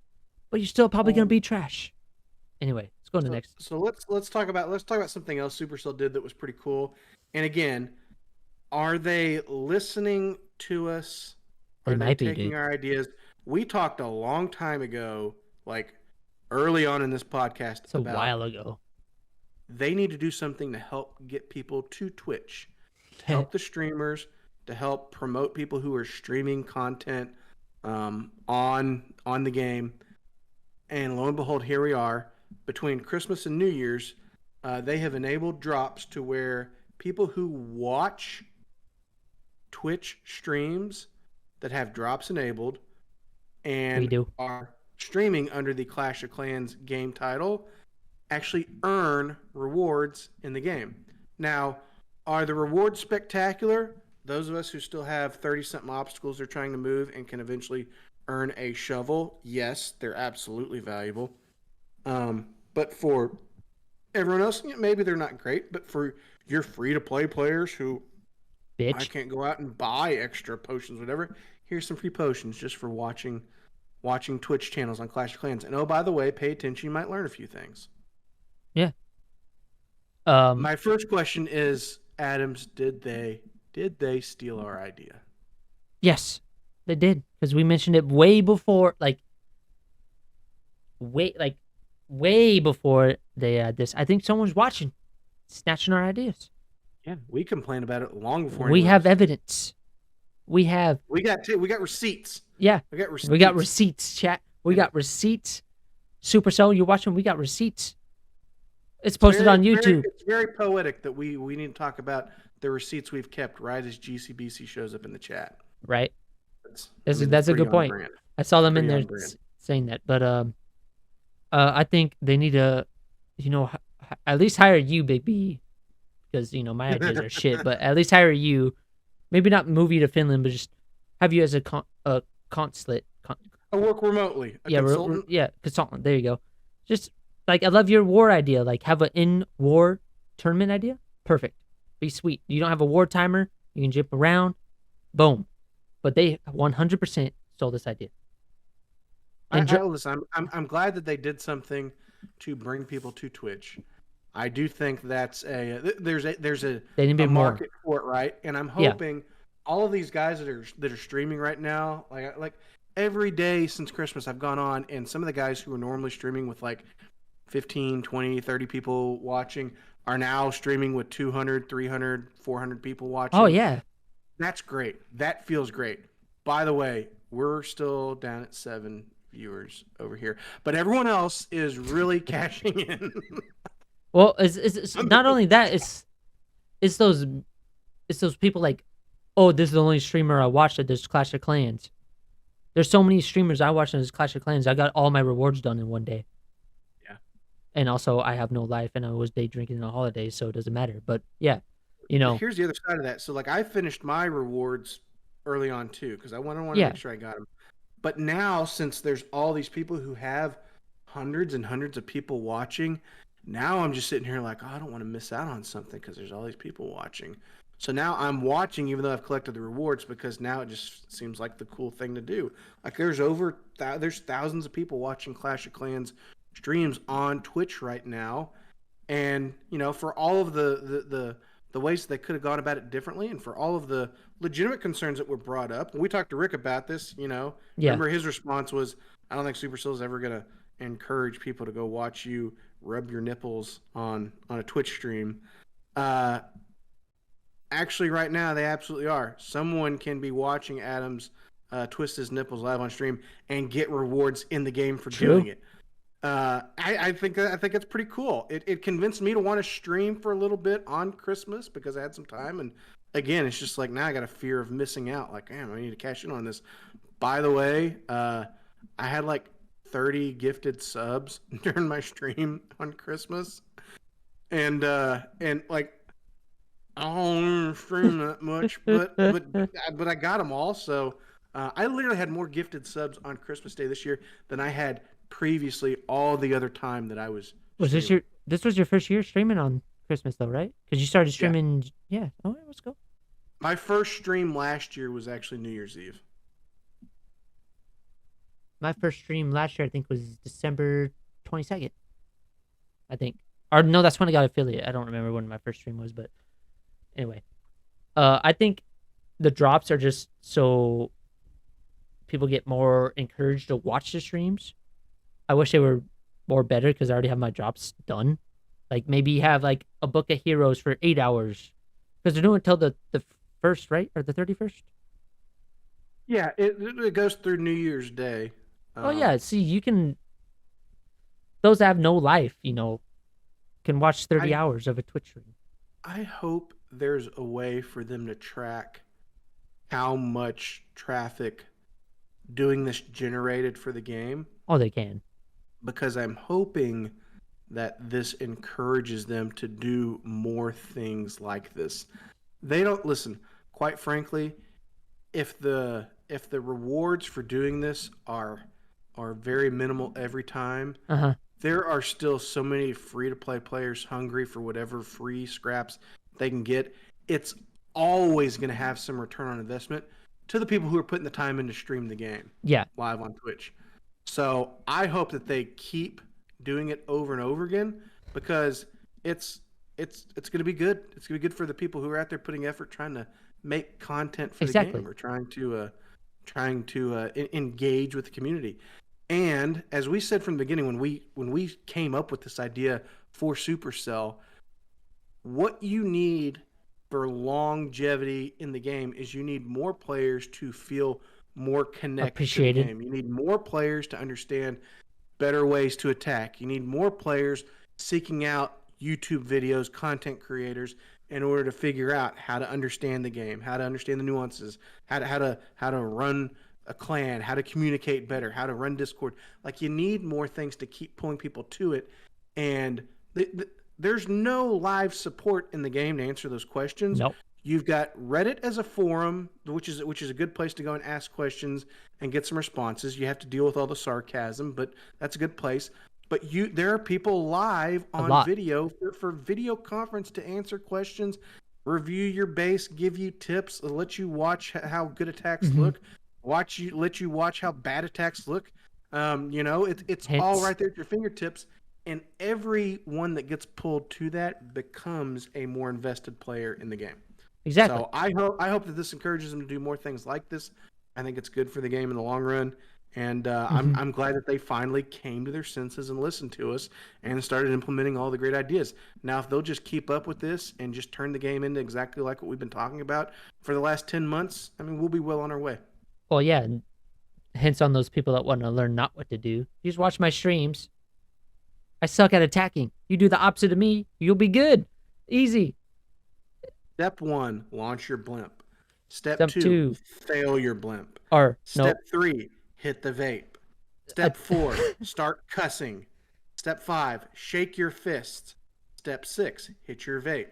but you're still probably going to be trash. Anyway, let's go to the next. So let's talk about something else Supercell did that was pretty cool. And again, are they listening to us? Are they taking our ideas? We talked a long time ago, like early on in this podcast. It's a while ago. They need to do something to help get people to Twitch, to help the streamers, to help promote people who are streaming content on the game. And lo and behold, here we are. Between Christmas and New Year's, they have enabled drops to where people who watch Twitch streams that have drops enabled and are streaming under the Clash of Clans game title actually earn rewards in the game. Now, are the rewards spectacular? Those of us who still have 30-something obstacles they're trying to move and can eventually earn a shovel, yes, they're absolutely valuable. But for everyone else, maybe they're not great. But for your free-to-play players who I can't go out and buy extra potions, whatever, here's some free potions just for watching Twitch channels on Clash of Clans. And oh, by the way, pay attention. You might learn a few things. Yeah. My first question is, Adams, did they steal our idea? Yes, they did, because we mentioned it way before, way before they had this. I think someone's watching, snatching our ideas. Yeah, we complained about it long before. We have evidence. We got receipts. Yeah, we got receipts. Chat. We got receipts. Supercell, you're watching. We got receipts. It's posted on YouTube. It's very poetic that we need to talk about the receipts we've kept right as GCBC shows up in the chat. Right. That's a good point. Brand. I saw them in there saying that, but I think they need to, at least hire you, BigB, because my ideas are shit. But at least hire you. Maybe not move you to Finland, but just have you as a consulate. I work remotely. Consultant. Consultant. There you go. Just I love your war idea. Have an in-war tournament idea. Perfect. Be sweet. You don't have a war timer. You can jump around. Boom. But they 100% stole this idea. Listen, I'm glad that they did something to bring people to Twitch. I do think that's there's a market for it, right? And I'm hoping all of these guys that are streaming right now, like every day since Christmas, I've gone on, and some of the guys who are normally streaming with 15, 20, 30 people watching are now streaming with 200, 300, 400 people watching. Oh, yeah. That's great. That feels great. By the way, we're still down at 7 viewers over here, but everyone else is really cashing in. Well, it's not only that, it's those people oh, this is the only streamer I watched at this Clash of Clans. There's so many streamers I watched on this Clash of Clans. I got all my rewards done in one day. Yeah. And also, I have no life, and I was day drinking on the holidays, so it doesn't matter. But yeah, Here's the other side of that. So I finished my rewards early on too, because I want to make sure I got them. But now, since there's all these people who have hundreds and hundreds of people watching, now I'm just sitting here I don't want to miss out on something because there's all these people watching. So now I'm watching, even though I've collected the rewards, because now it just seems like the cool thing to do. There's thousands of people watching Clash of Clans streams on Twitch right now, and for all of the ways that they could have gone about it differently, and for all of the legitimate concerns that were brought up. We talked to Rick about this, Remember his response was, I don't think Supercell is ever going to encourage people to go watch you rub your nipples on a Twitch stream. Actually, right now, they absolutely are. Someone can be watching Adams twist his nipples live on stream and get rewards in the game for doing it. I think it's pretty cool. It convinced me to want to stream for a little bit on Christmas because I had some time, and again, it's just like now I got a fear of missing out. Like, damn, I need to cash in on this. By the way, I had like 30 gifted subs during my stream on Christmas, and like I don't stream that much, but I got them all. So I literally had more gifted subs on Christmas Day this year than I had previously all the other time that I was. Was this streaming. this was your first year streaming on Christmas though, right? Because you started streaming. Yeah. Oh, let's go. My first stream last year was actually New Year's Eve. My first stream last year, I think, was December 22nd. I think. Or no, that's when I got affiliate. I don't remember when my first stream was, but anyway. I think the drops are just so people get more encouraged to watch the streams. I wish they were more better because I already have my drops done. Like maybe have like a book of heroes for 8 hours because they're doing it till the first, right? Or the 31st? Yeah, it goes through New Year's Day. Oh yeah, see, you can. Those that have no life, can watch 30 hours of a Twitch stream. I hope there's a way for them to track how much traffic doing this generated for the game. Oh, they can. Because I'm hoping that this encourages them to do more things like this. They don't listen. Quite frankly, if the rewards for doing this are very minimal every time, there are still so many free-to-play players hungry for whatever free scraps they can get. It's always going to have some return on investment to the people who are putting the time in to stream the game live on Twitch. So I hope that they keep doing it over and over again because it's going to be good. It's going to be good for the people who are out there putting effort trying to make content for the game or trying to engage with the community. And as we said from the beginning, when we came up with this idea for Supercell, what you need for longevity in the game is you need more players to feel more connected to the game. You need more players to understand better ways to attack. You need more players seeking out YouTube videos, content creators, in order to figure out how to understand the game, how to understand the nuances, how to run a clan, how to communicate better, how to run Discord. Like you need more things to keep pulling people to it, and there's no live support in the game to answer those questions. Nope. You've got Reddit as a forum, which is a good place to go and ask questions and get some responses. You have to deal with all the sarcasm, but that's a good place. But there are people live on video for video conference to answer questions, review your base, give you tips, let you watch how good attacks look, let you watch how bad attacks look. It's all right there at your fingertips, and everyone that gets pulled to that becomes a more invested player in the game. Exactly. So I hope that this encourages them to do more things like this. I think it's good for the game in the long run, and I'm glad that they finally came to their senses and listened to us and started implementing all the great ideas. Now, if they'll just keep up with this and just turn the game into exactly like what we've been talking about for the last 10 months, I mean, we'll be well on our way. Well, yeah, and hence on those people that want to learn not what to do. You just watch my streams. I suck at attacking. You do the opposite of me, you'll be good. Easy. Step 1, launch your blimp. Step 2, fail your blimp. Step 3, hit the vape. Step 4, start cussing. Step 5, shake your fists. Step 6, hit your vape.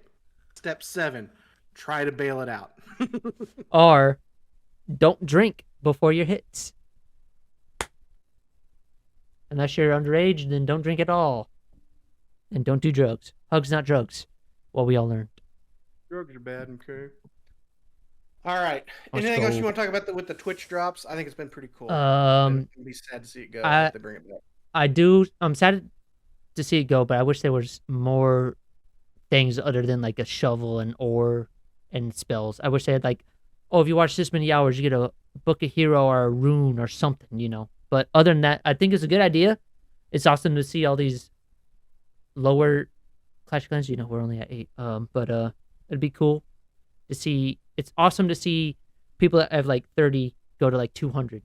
Step 7, try to bail it out. Or don't drink before your hits. Unless you're underage, then don't drink at all. And don't do drugs. Hugs, not drugs. Well, we all learned. Drugs are bad, okay. All right. Anything else you want to talk about with the Twitch drops? I think it's been pretty cool. It'd be sad to see it go if they bring it back. I do. I'm sad to see it go, but I wish there was more things other than like a shovel and ore and spells. I wish they had like, if you watch this many hours, you get a book of hero or a rune or something, But other than that, I think it's a good idea. It's awesome to see all these lower Clash Clans. We're only at 8. But it'd be cool to see. It's awesome to see people that have like 30 go to like 200.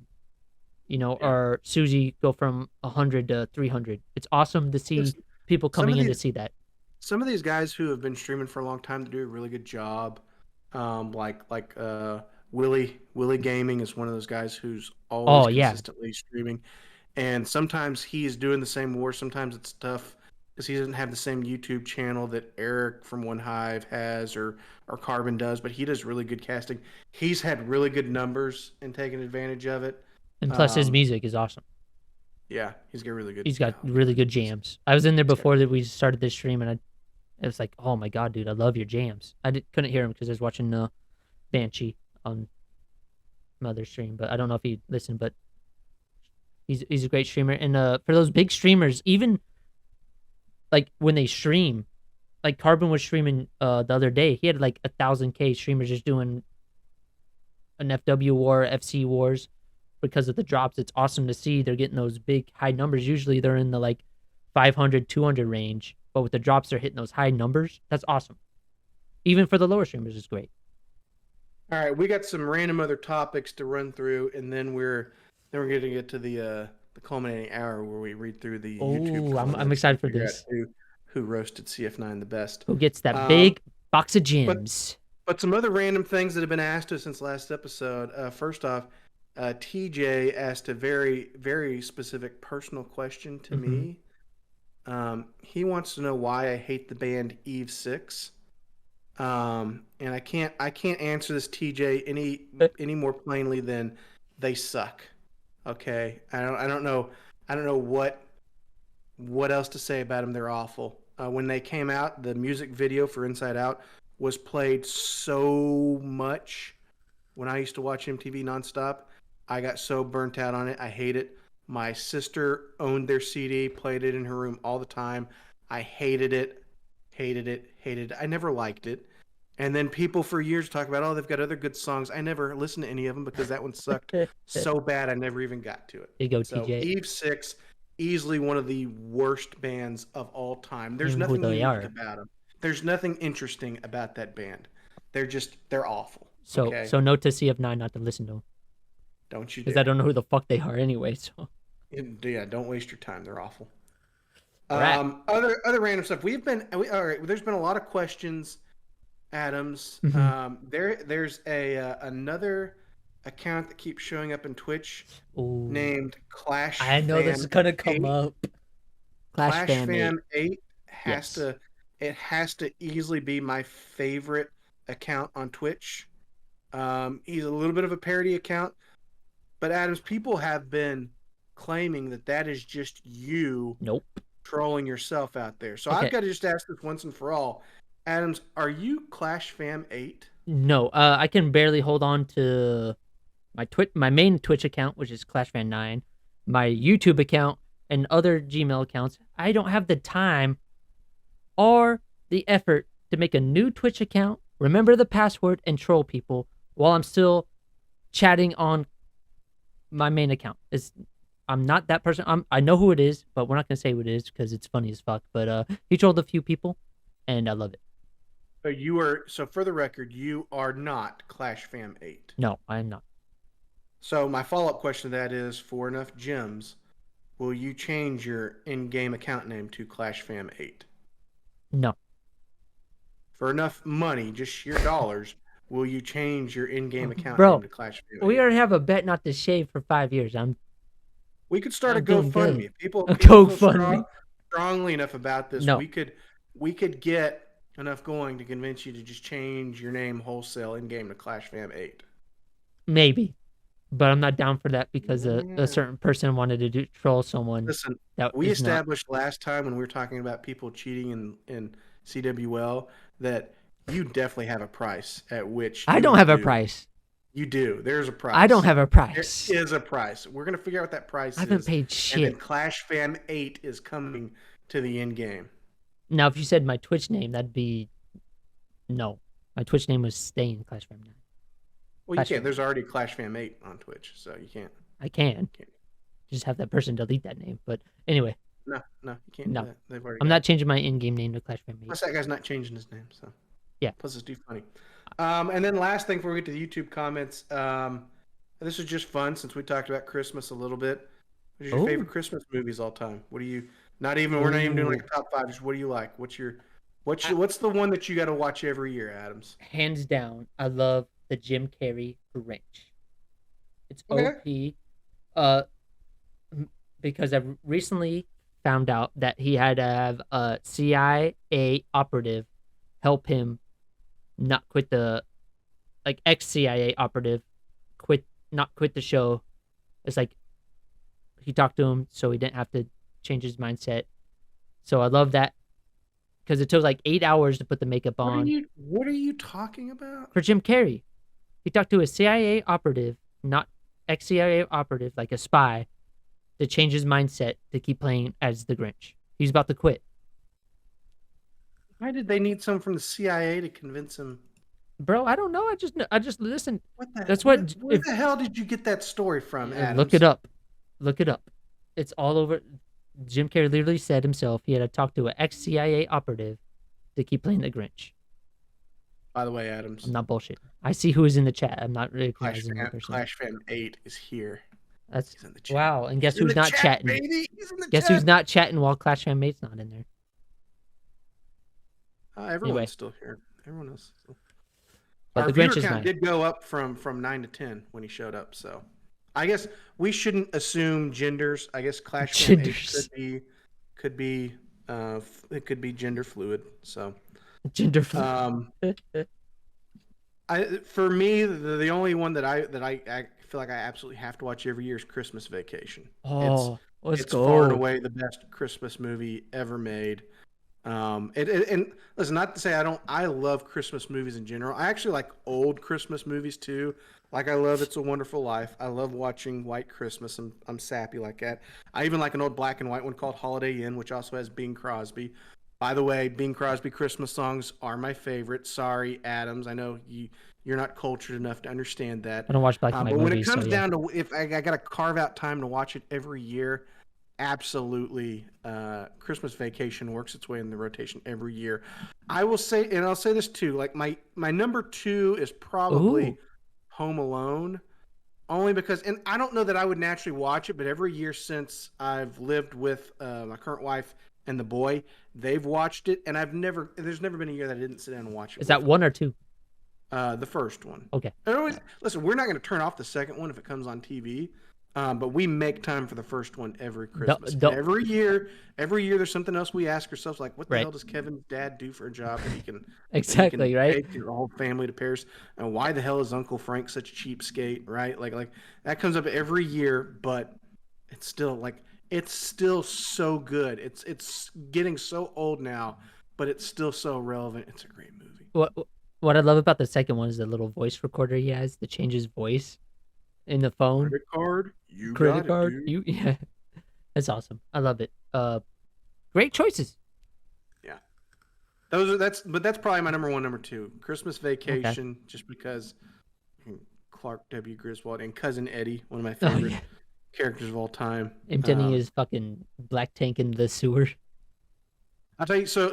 Or Susie go from 100 to 300. It's awesome to see people coming in to see that. Some of these guys who have been streaming for a long time, they do a really good job. like Willie Gaming is one of those guys who's always Oh yeah, consistently streaming, and sometimes he's doing the same war. Sometimes it's tough because he doesn't have the same YouTube channel that Eric from One Hive has or Carbon does, but he does really good casting. He's had really good numbers and taken advantage of it. and plus his music is awesome. Yeah, he's got really good. He's got oh, really good jams. I was in there He's got- before that we started this stream, and it was like, oh my god, dude, I love your jams. Couldn't hear him because I was watching Banshee on my other stream, but I don't know if he listened. But he's a great streamer, and for those big streamers, even like when they stream, like Carbon was streaming the other day, he had like 1,000K streamers just doing an FW war, FC wars because of the drops. It's awesome to see they're getting those big high numbers. Usually they're in the like 500, 200 range, but with the drops they're hitting those high numbers. That's awesome. Even for the lower streamers, it's great. All right, we got some random other topics to run through, and then we're going to get to the culminating hour where we read through the YouTube. Oh, I'm comments excited for and figure this. out who roasted CF9 the best? Who gets that big box of gems? But some other random things that have been asked us since last episode. First off, TJ asked a very, very specific personal question to me. He wants to know why I hate the band Eve 6. And I can't answer this, TJ, any more plainly than they suck. Okay, I don't know what else to say about them. They're awful. When they came out, the music video for Inside Out was played so much when I used to watch MTV nonstop. I got so burnt out on it. I hate it. My sister owned their CD, played it in her room all the time. I hated it. I never liked it. And then people for years talk about, oh, they've got other good songs. I never listened to any of them because that one sucked so bad I never even got to it. There you go, So TJ. Eve 6, easily one of the worst bands of all time. There's nothing unique about them. There's nothing interesting about that band. They're awful. So okay? so note to CF9 not to listen to them. Don't you dare. Because I don't know who the fuck they are anyway. So Yeah, don't waste your time. They're awful. Right. Other random stuff. All right. There's been a lot of questions, Adams. There's another account that keeps showing up in Twitch named ClashFan8. I know this is gonna come up. ClashFan8 has to easily be my favorite account on Twitch. He's a little bit of a parody account, but Adams, people have been claiming that is just you trolling yourself out there. So I've got to just ask this once and for all. Adams, are you ClashFam8? No, I can barely hold on to my main Twitch account, which is ClashFan9, my YouTube account, and other Gmail accounts. I don't have the time or the effort to make a new Twitch account, remember the password, and troll people while I'm still chatting on my main account. I'm not that person. I know who it is, but we're not gonna say who it is because it's funny as fuck. But he trolled a few people, and I love it. So for the record, you are not ClashFam8. No, I am not. So my follow-up question to that is, for enough gems, will you change your in-game account name to ClashFam8? No. For enough money, just sheer dollars, will you change your in-game account Bro, name to ClashFam8? We already have a bet not to shave for 5 years. We could start a GoFundMe. People GoFundMe. Strongly enough about this. No. We could get enough going to convince you to just change your name wholesale in-game to ClashFam8. Maybe. But I'm not down for that because a certain person wanted to troll someone. Listen, we established last time when we were talking about people cheating in CWL that you definitely have a price at which I don't have a price. You do. There's a price. I don't have a price. There is a price. We're going to figure out what that price is. I haven't paid shit. And then ClashFam8 is coming to the end game. Now, if you said my Twitch name, that'd be... No. My Twitch name was staying ClashFam9. Well, you can't. There's already ClashFam8 on Twitch, so you can't. I can. Just have that person delete that name. But anyway. No, you can't do that. They've already I'm not changing my in-game name to ClashFam8. Plus, that guy's not changing his name, so... Yeah. Plus, it's too funny. And then last thing before we get to the YouTube comments, this is just fun since we talked about Christmas a little bit. What is your favorite Christmas movies all time? What do you? We're not even doing like a top 5. Just what do you like? What's your What's the one that you got to watch every year, Adams? Hands down, I love the Jim Carrey Grinch. It's Okay. OP. Because I've recently found out that he had to have a CIA operative help him not quit the, like, ex-CIA operative not quit the show. It's like he talked to him so he didn't have to change his mindset. So I love that because it took like 8 hours to put the makeup on. What are you talking about? For Jim Carrey. He talked to a CIA operative, not ex-CIA operative, like a spy, to change his mindset to keep playing as the Grinch. He's about to quit. Why did they need someone from the CIA to convince him? Bro, I don't know. I just listened. Where the hell did you get that story from, Adams? Look it up. Look it up. It's all over. Jim Carrey literally said himself he had to talk to an ex-CIA operative to keep playing the Grinch. By the way, Adams, I'm not bullshit. I see who is in the chat. I'm not recognizing that person. ClashFan9 is here. That's in the chat. Wow. And guess who's not chatting? Baby. He's in the Guess chat. who's not chatting while ClashFan8's not in there? Everyone's Anyway. still here. Everyone else. But Our the viewer Grinch is count mine. did go up from 9 to 10 when he showed up. So I guess we shouldn't assume genders. I guess ClashFan8 could be it could be gender fluid. So Gender fluid. For me, the only one that I feel like I absolutely have to watch every year is Christmas Vacation. Oh, it's far and away the best Christmas movie ever made. And listen, not to say I love Christmas movies in general. I actually like old Christmas movies too. Like I love It's a Wonderful Life. I love watching White Christmas. I'm sappy like that. I even like an old black and white one called Holiday Inn, which also has Bing Crosby. By the way, Bing Crosby Christmas songs are my favorite. Sorry, Adams. I know you're not cultured enough to understand that. I don't watch black and white but movies. when it comes so, down to if I got to carve out time to watch it every year, absolutely, Christmas Vacation works its way in the rotation every year. I will say, and I'll say this too, like my number 2 is probably Home Alone, only because, and I don't know that I would naturally watch it, but every year since I've lived with my current wife and the boy, they've watched it, and there's never been a year that I didn't sit down and watch it. Is that 1 or 2? The first one. Okay. Listen, we're not going to turn off the second one if it comes on TV. But we make time for the first one every Christmas. Every year there's something else we ask ourselves, like, what the hell does Kevin's dad do for a job that he can take your whole family to Paris? And why the hell is Uncle Frank such a cheapskate, right? Like that comes up every year, but it's still so good. It's getting so old now, but it's still so relevant. It's a great movie. What I love about the second one is the little voice recorder he has to change his voice in the phone. Credit card. Yeah, that's awesome. I love it. Great choices. Yeah, that's probably my number 1, number 2. Christmas Vacation, just because Clark W. Griswold and Cousin Eddie, one of my favorite characters of all time. Him getting his fucking black tank in the sewer. I'll tell you. So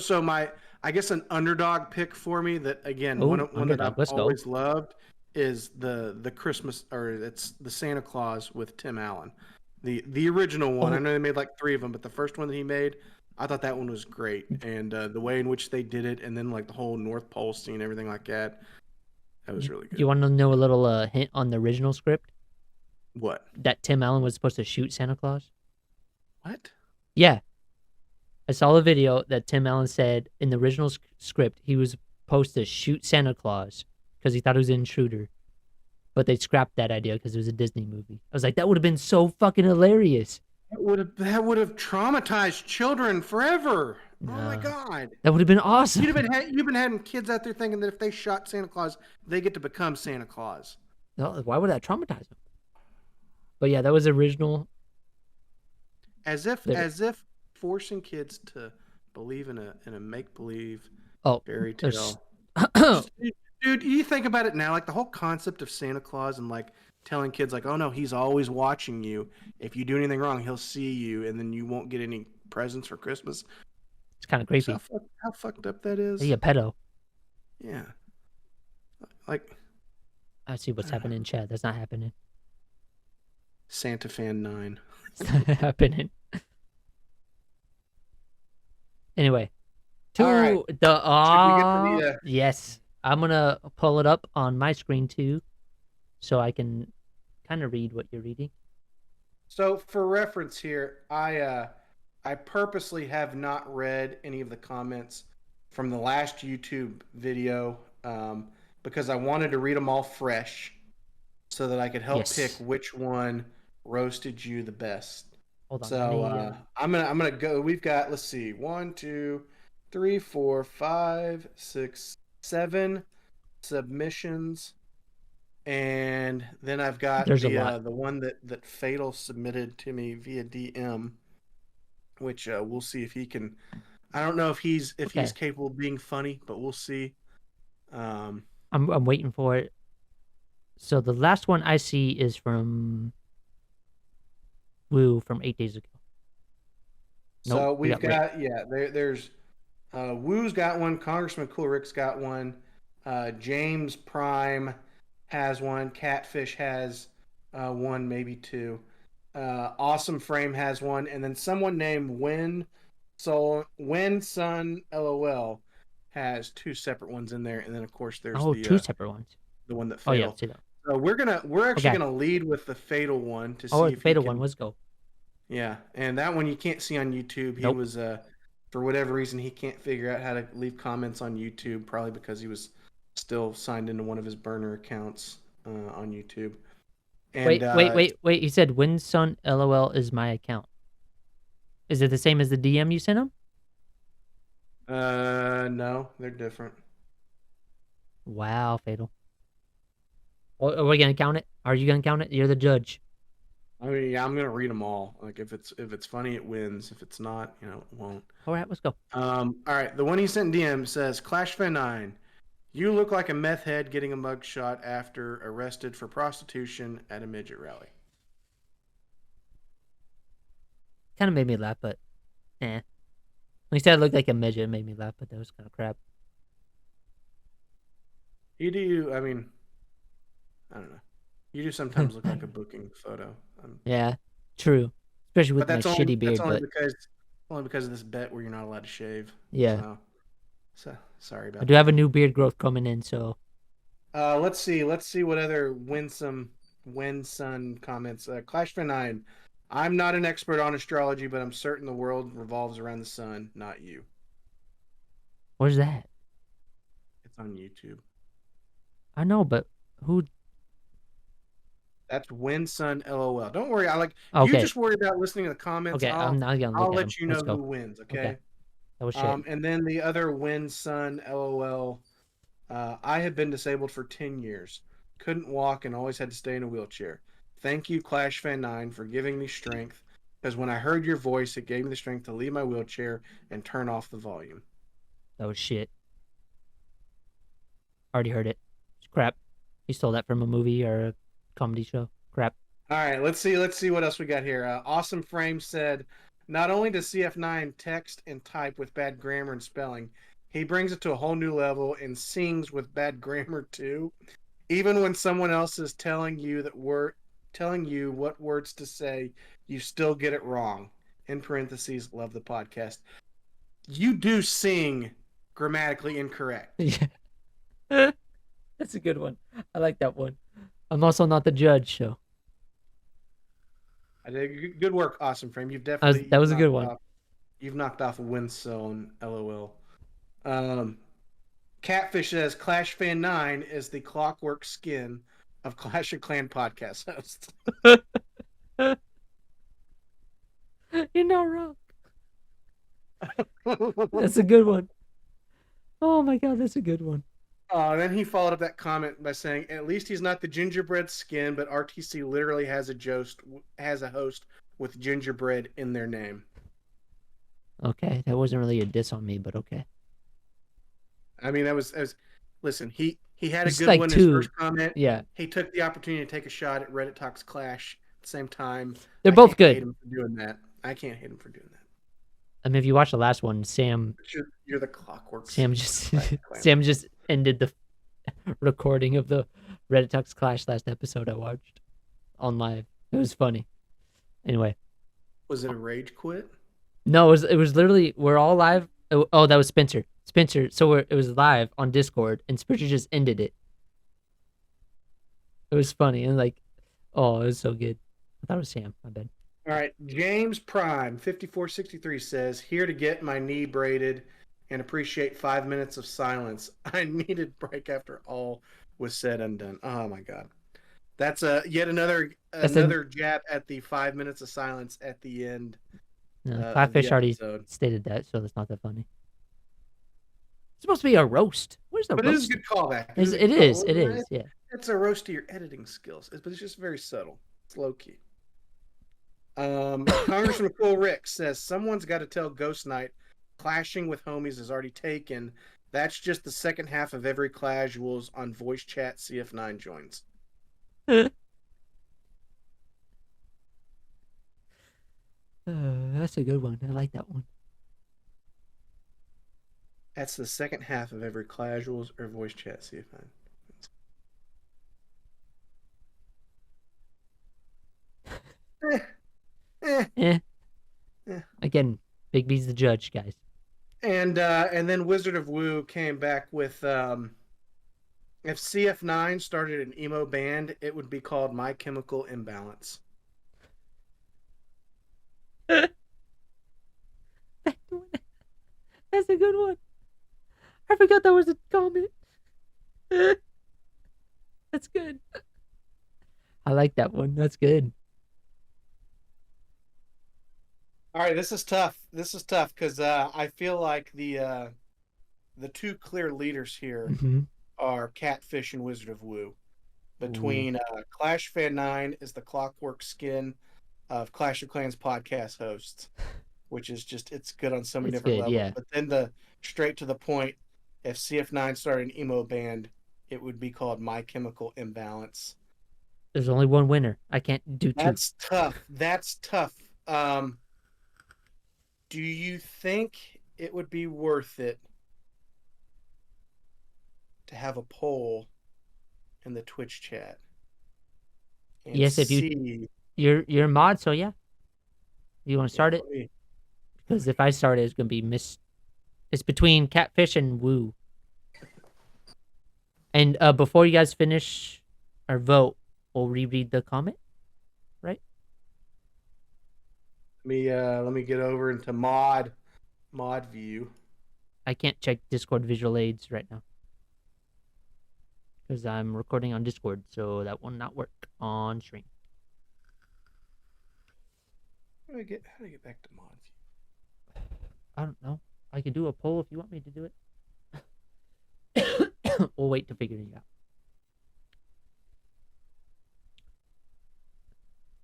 I guess an underdog pick for me that again one that I've always loved is the Christmas, or it's the Santa Claus with Tim Allen, the original one. I know they made like 3 of them, but the first one that he made, I thought that one was great, and the way in which they did it, and then like the whole North Pole scene, everything like that was really good. You want to know a little hint on the original script? What? That Tim Allen was supposed to shoot Santa Claus. What? Yeah, I saw a video that Tim Allen said in the original script he was supposed to shoot Santa Claus because he thought it was an intruder, but they scrapped that idea because it was a Disney movie. I was like, that would have been so fucking hilarious. That would have traumatized children forever. No. Oh my god, that would have been awesome. You've been having kids out there thinking that if they shot Santa Claus, they get to become Santa Claus. No, why would that traumatize them? But yeah, that was original. As if forcing kids to believe in a make-believe fairy tale. Dude, you think about it now, like the whole concept of Santa Claus and like telling kids like, oh no, he's always watching you. If you do anything wrong, he'll see you, and then you won't get any presents for Christmas. It's kind of creepy. How fucked up that is. He a pedo. Yeah. Like. I see what's happening in chat. That's not happening. ClashFan9. It's not happening. Anyway, to All right. the Should we get to the, yes. I'm gonna pull it up on my screen too, so I can kind of read what you're reading. So for reference here, I purposely have not read any of the comments from the last YouTube video because I wanted to read them all fresh so that I could help Yes. pick which one roasted you the best. Hold on. So let me, I'm gonna go. We've got, let's see, 1, 2, 3, 4, 5, 6, 7 submissions, and then I've got There's a lot. the one that Fatal submitted to me via DM, which we'll see if he can. I don't know if he's Okay. capable of being funny, but we'll see. I'm waiting for it. So the last one I see is from Woo from 8 days ago. So Nope, we we've got Rick. got there's Woo's got one, Congressman Cool Rick's got one, James Prime has one, Catfish has one, maybe two, Awesome Frame has one, and then someone named When Sun LOL has two separate ones in there, and then of course there's Two separate ones. the one that Oh yeah, failed. see that. So we're actually Okay. gonna lead with the Fatal one to see Oh, if the fatal he can, one. Let's go. yeah, and that one you can't see on YouTube. He Nope. was for whatever reason he can't figure out how to leave comments on YouTube, probably because he was still signed into one of his burner accounts on YouTube. And Wait. He said Winsun LOL is my account. Is it the same as the DM you sent him? no, they're different. Wow, fatal. Are we gonna count it? Are you gonna count it? You're the judge. I mean, yeah, I'm gonna read them all. Like if it's funny, it wins. If it's not, it won't. All right, let's go. All right, the one he sent in DM says, ClashFan9, you look like a meth head getting a mugshot after arrested for prostitution at a midget rally. Kind of made me laugh, but eh. When he said I looked like a midget, it made me laugh, but that was kind of crap. You do, I mean, I don't know. You do sometimes look like a booking photo. Yeah, true. Especially with But my that's only, shitty beard. that's But only because of this bet where you're not allowed to shave. yeah, So sorry I about do that. have a new beard growth coming in, so Let's see what other Winsun comments. ClashFan9, I'm not an expert on astrology, but I'm certain the world revolves around the sun, not you. where's that? It's on YouTube. I know, but who? That's Winsun LOL. Don't worry. You Okay, just worry about listening to the comments. okay. I'm not gonna look I'll at let him. you know Let's go. who wins. Okay. Okay. That was shit. And then the other Winsun LOL. I have been disabled for 10 years. Couldn't walk and always had to stay in a wheelchair. Thank you, ClashFan9, for giving me strength. Because when I heard your voice, it gave me the strength to leave my wheelchair and turn off the volume. That was shit. Already heard it. It's crap. He stole that from a movie or a comedy show. Crap. All right, let's see what else we got here. Awesome Frame said, not only does CF9 text and type with bad grammar and spelling, he brings it to a whole new level and sings with bad grammar too. Even when someone else is telling you what words to say, you still get it wrong. In parentheses, love the podcast. You do sing grammatically incorrect. Yeah. That's a good one. I like that one. I'm also not the judge, so I did good work, Awesome Frame. that was a good one. You've knocked off a Winsun, LOL. Catfish says ClashFan9 is the clockwork skin of Clash of Clan podcast host. You're not wrong. That's a good one. Oh my god, that's a good one. Then he followed up that comment by saying, at least he's not the gingerbread skin, but RTC literally has a host with gingerbread in their name. Okay, that wasn't really a diss on me, but okay. I mean, that was listen, he had a It's good like one in two. his first comment. Yeah, He took the opportunity to take a shot at Reddit Talks Clash at the same time. they're I both can't hate good. him for doing that. I can't hate him for doing that. I mean, if you watch the last one, Sam But you're the clockwork. just Clan. Sam just ended the recording of the Reddit Talks Clash last episode I watched on live. It was funny. Anyway, Was it a rage quit? no, it was literally we're all live Oh, that was Spencer. Spencer. So it was live on Discord, and Spencer just ended it. It was funny and like, oh, it was so good. I thought it was Sam. My bad. All right, James Prime 5463 says, "Here to get my knee braided and appreciate 5 minutes of silence. I needed break after all was said and done." Oh my god. That's yet another jab at the 5 minutes of silence at the end. No, Of the Clayfish already episode. stated that, so that's not that funny. It's supposed to be a roast. Where's the But it is roast? a good callback. It is. It is. Yeah. It's a roast to your editing skills, but it's just very subtle. It's low key. Congressman Cool Rick says someone's got to tell Ghost Knight clashing with homies is already taken. That's just the second half of every Clashuals on voice chat CF9 joins. That's a good one. I like that one. That's the second half of every Clashuals or voice chat CF9. Eh. Again, Big B's the judge, guys. And then Wizard of Woo came back with if CF9 started an emo band, it would be called My Chemical Imbalance. That's a good one. I forgot that was a comment. That's good. I like that one. That's good. All right, this is tough. This is tough because I feel like the two clear leaders here are Catfish and Wizard of Woo. Between ClashFan9 is the clockwork skin of Clash of Clans podcast hosts, which is just it's good on so many different levels. Yeah. But then the straight to the point, if CF9 started an emo band, it would be called My Chemical Imbalance. There's only one winner. I can't do two. That's tough. That's tough. Do you think it would be worth it to have a poll in the Twitch chat? Yes, if you're a mod, so yeah. You want to start it? Because if I start it, it's gonna be It's between Catfish and Woo. And before you guys finish our vote, we'll reread the comment, right? Let me get over into mod view. I can't check Discord visual aids right now because I'm recording on Discord, so that will not work on stream. How do I get back to mod view? I don't know. I can do a poll if you want me to do it. We'll wait to figure it out.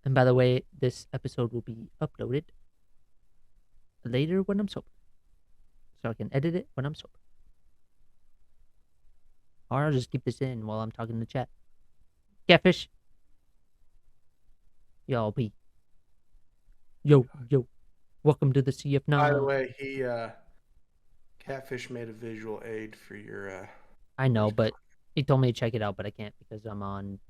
And by the way, this episode will be uploaded later when I'm sober. So I can edit it when I'm sober. Or I'll just keep this in while I'm talking to chat. Catfish. Y'all be. Yo. Welcome to the CF9. By the way, Catfish made a visual aid for your I know, but he told me to check it out, but I can't because I'm on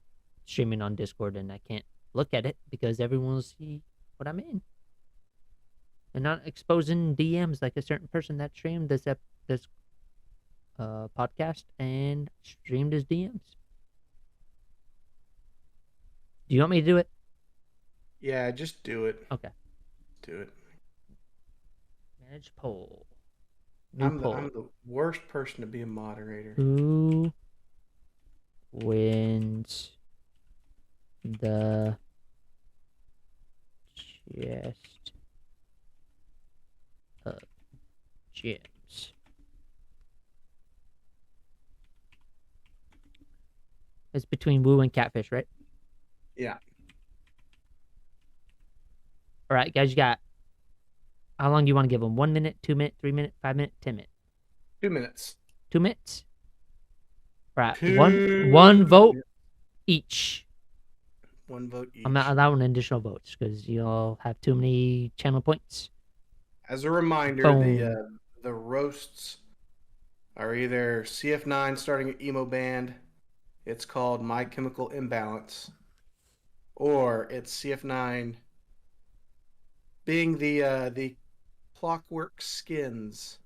streaming on Discord and I can't look at it because everyone will see what I'm in. And not exposing DMs like a certain person that streamed this podcast and streamed his DMs. Do you want me to do it? Yeah, just do it. Okay. Do it. Manage poll. I'm the worst person to be a moderator. Who wins the chest of gems? It's between Woo and Catfish, right? Yeah. All right, guys, you got how long do you want to give them? 1 minute, 2 minute, 3 minute, 5 minute, 10 minute? 2 minutes. 2 minutes. All right, one vote each. One vote each. I'm not allowing additional votes because you'll have too many channel points. As a reminder, the roasts are either CF9 starting an emo band, it's called My Chemical Imbalance, or it's CF9 being the Clockwork Skins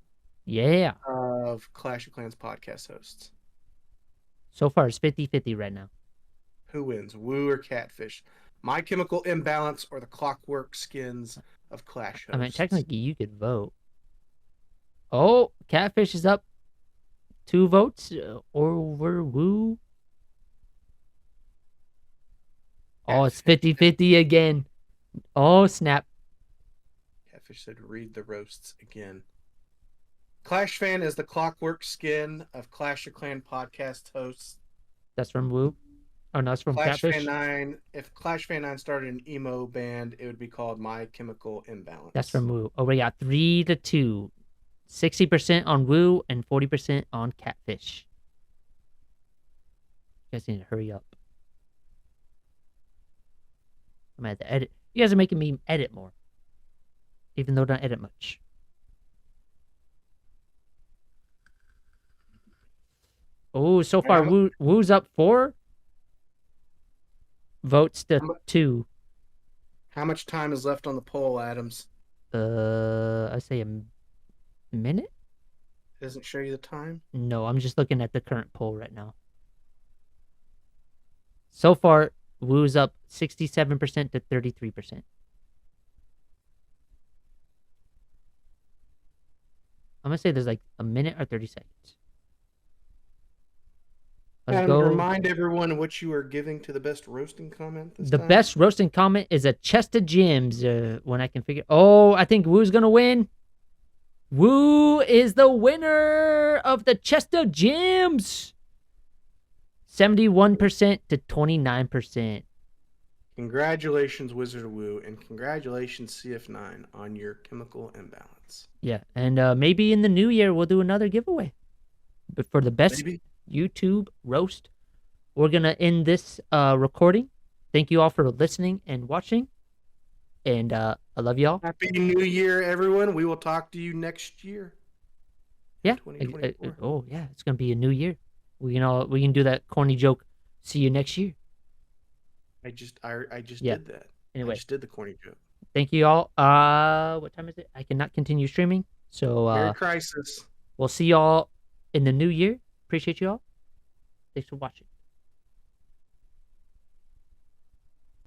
Yeah. of Clash of Clans podcast hosts. So far, it's 50-50 right now. Who wins, Woo or Catfish? My Chemical Imbalance or the Clockwork Skins of Clash hosts? I mean, technically, you could vote. Oh, Catfish is up 2 votes over Woo. Oh, it's 50-50 again. Oh, snap. Catfish said, read the roasts again. ClashFan is the Clockwork Skin of Clash of Clan podcast hosts. That's from Woo. Oh, no, that's from Catfish. ClashFan9. If ClashFan9 started an emo band, it would be called My Chemical Imbalance. That's from Woo. Oh, we got 3-2. 60% on Woo and 40% on Catfish. You guys need to hurry up. I'm gonna have to edit. You guys are making me edit more. Even though I don't edit much. Oh, so far Woo's up 4 votes to 2. How much time is left on the poll, Adams? I say a minute? It doesn't show you the time? No, I'm just looking at the current poll right now. So far, Woo's up 67% to 33%. I'm gonna say there's like a minute or 30 seconds. Let's go. Remind everyone what you are giving to the best roasting comment this The time. best roasting comment is a chest of gems. When I can figure. Oh, I think Woo's gonna win. Woo is the winner of the chest of gems. 71% to 29%. Congratulations, Wizard of Woo, and congratulations, CF9, on your chemical imbalance. Yeah, and maybe in the new year we'll do another giveaway. But for the best YouTube roast, we're gonna end this recording. Thank you all for listening and watching, and I love y'all. Happy New Year, everyone! We will talk to you next year. Yeah. 2024. Oh yeah, it's gonna be a new year. We can do that corny joke. See you next year. I just did that. Anyway, I just did the corny joke. Thank you all. What time is it? I cannot continue streaming. So Merry Crisis. We'll see y'all in the new year. Appreciate you all. Thanks for watching.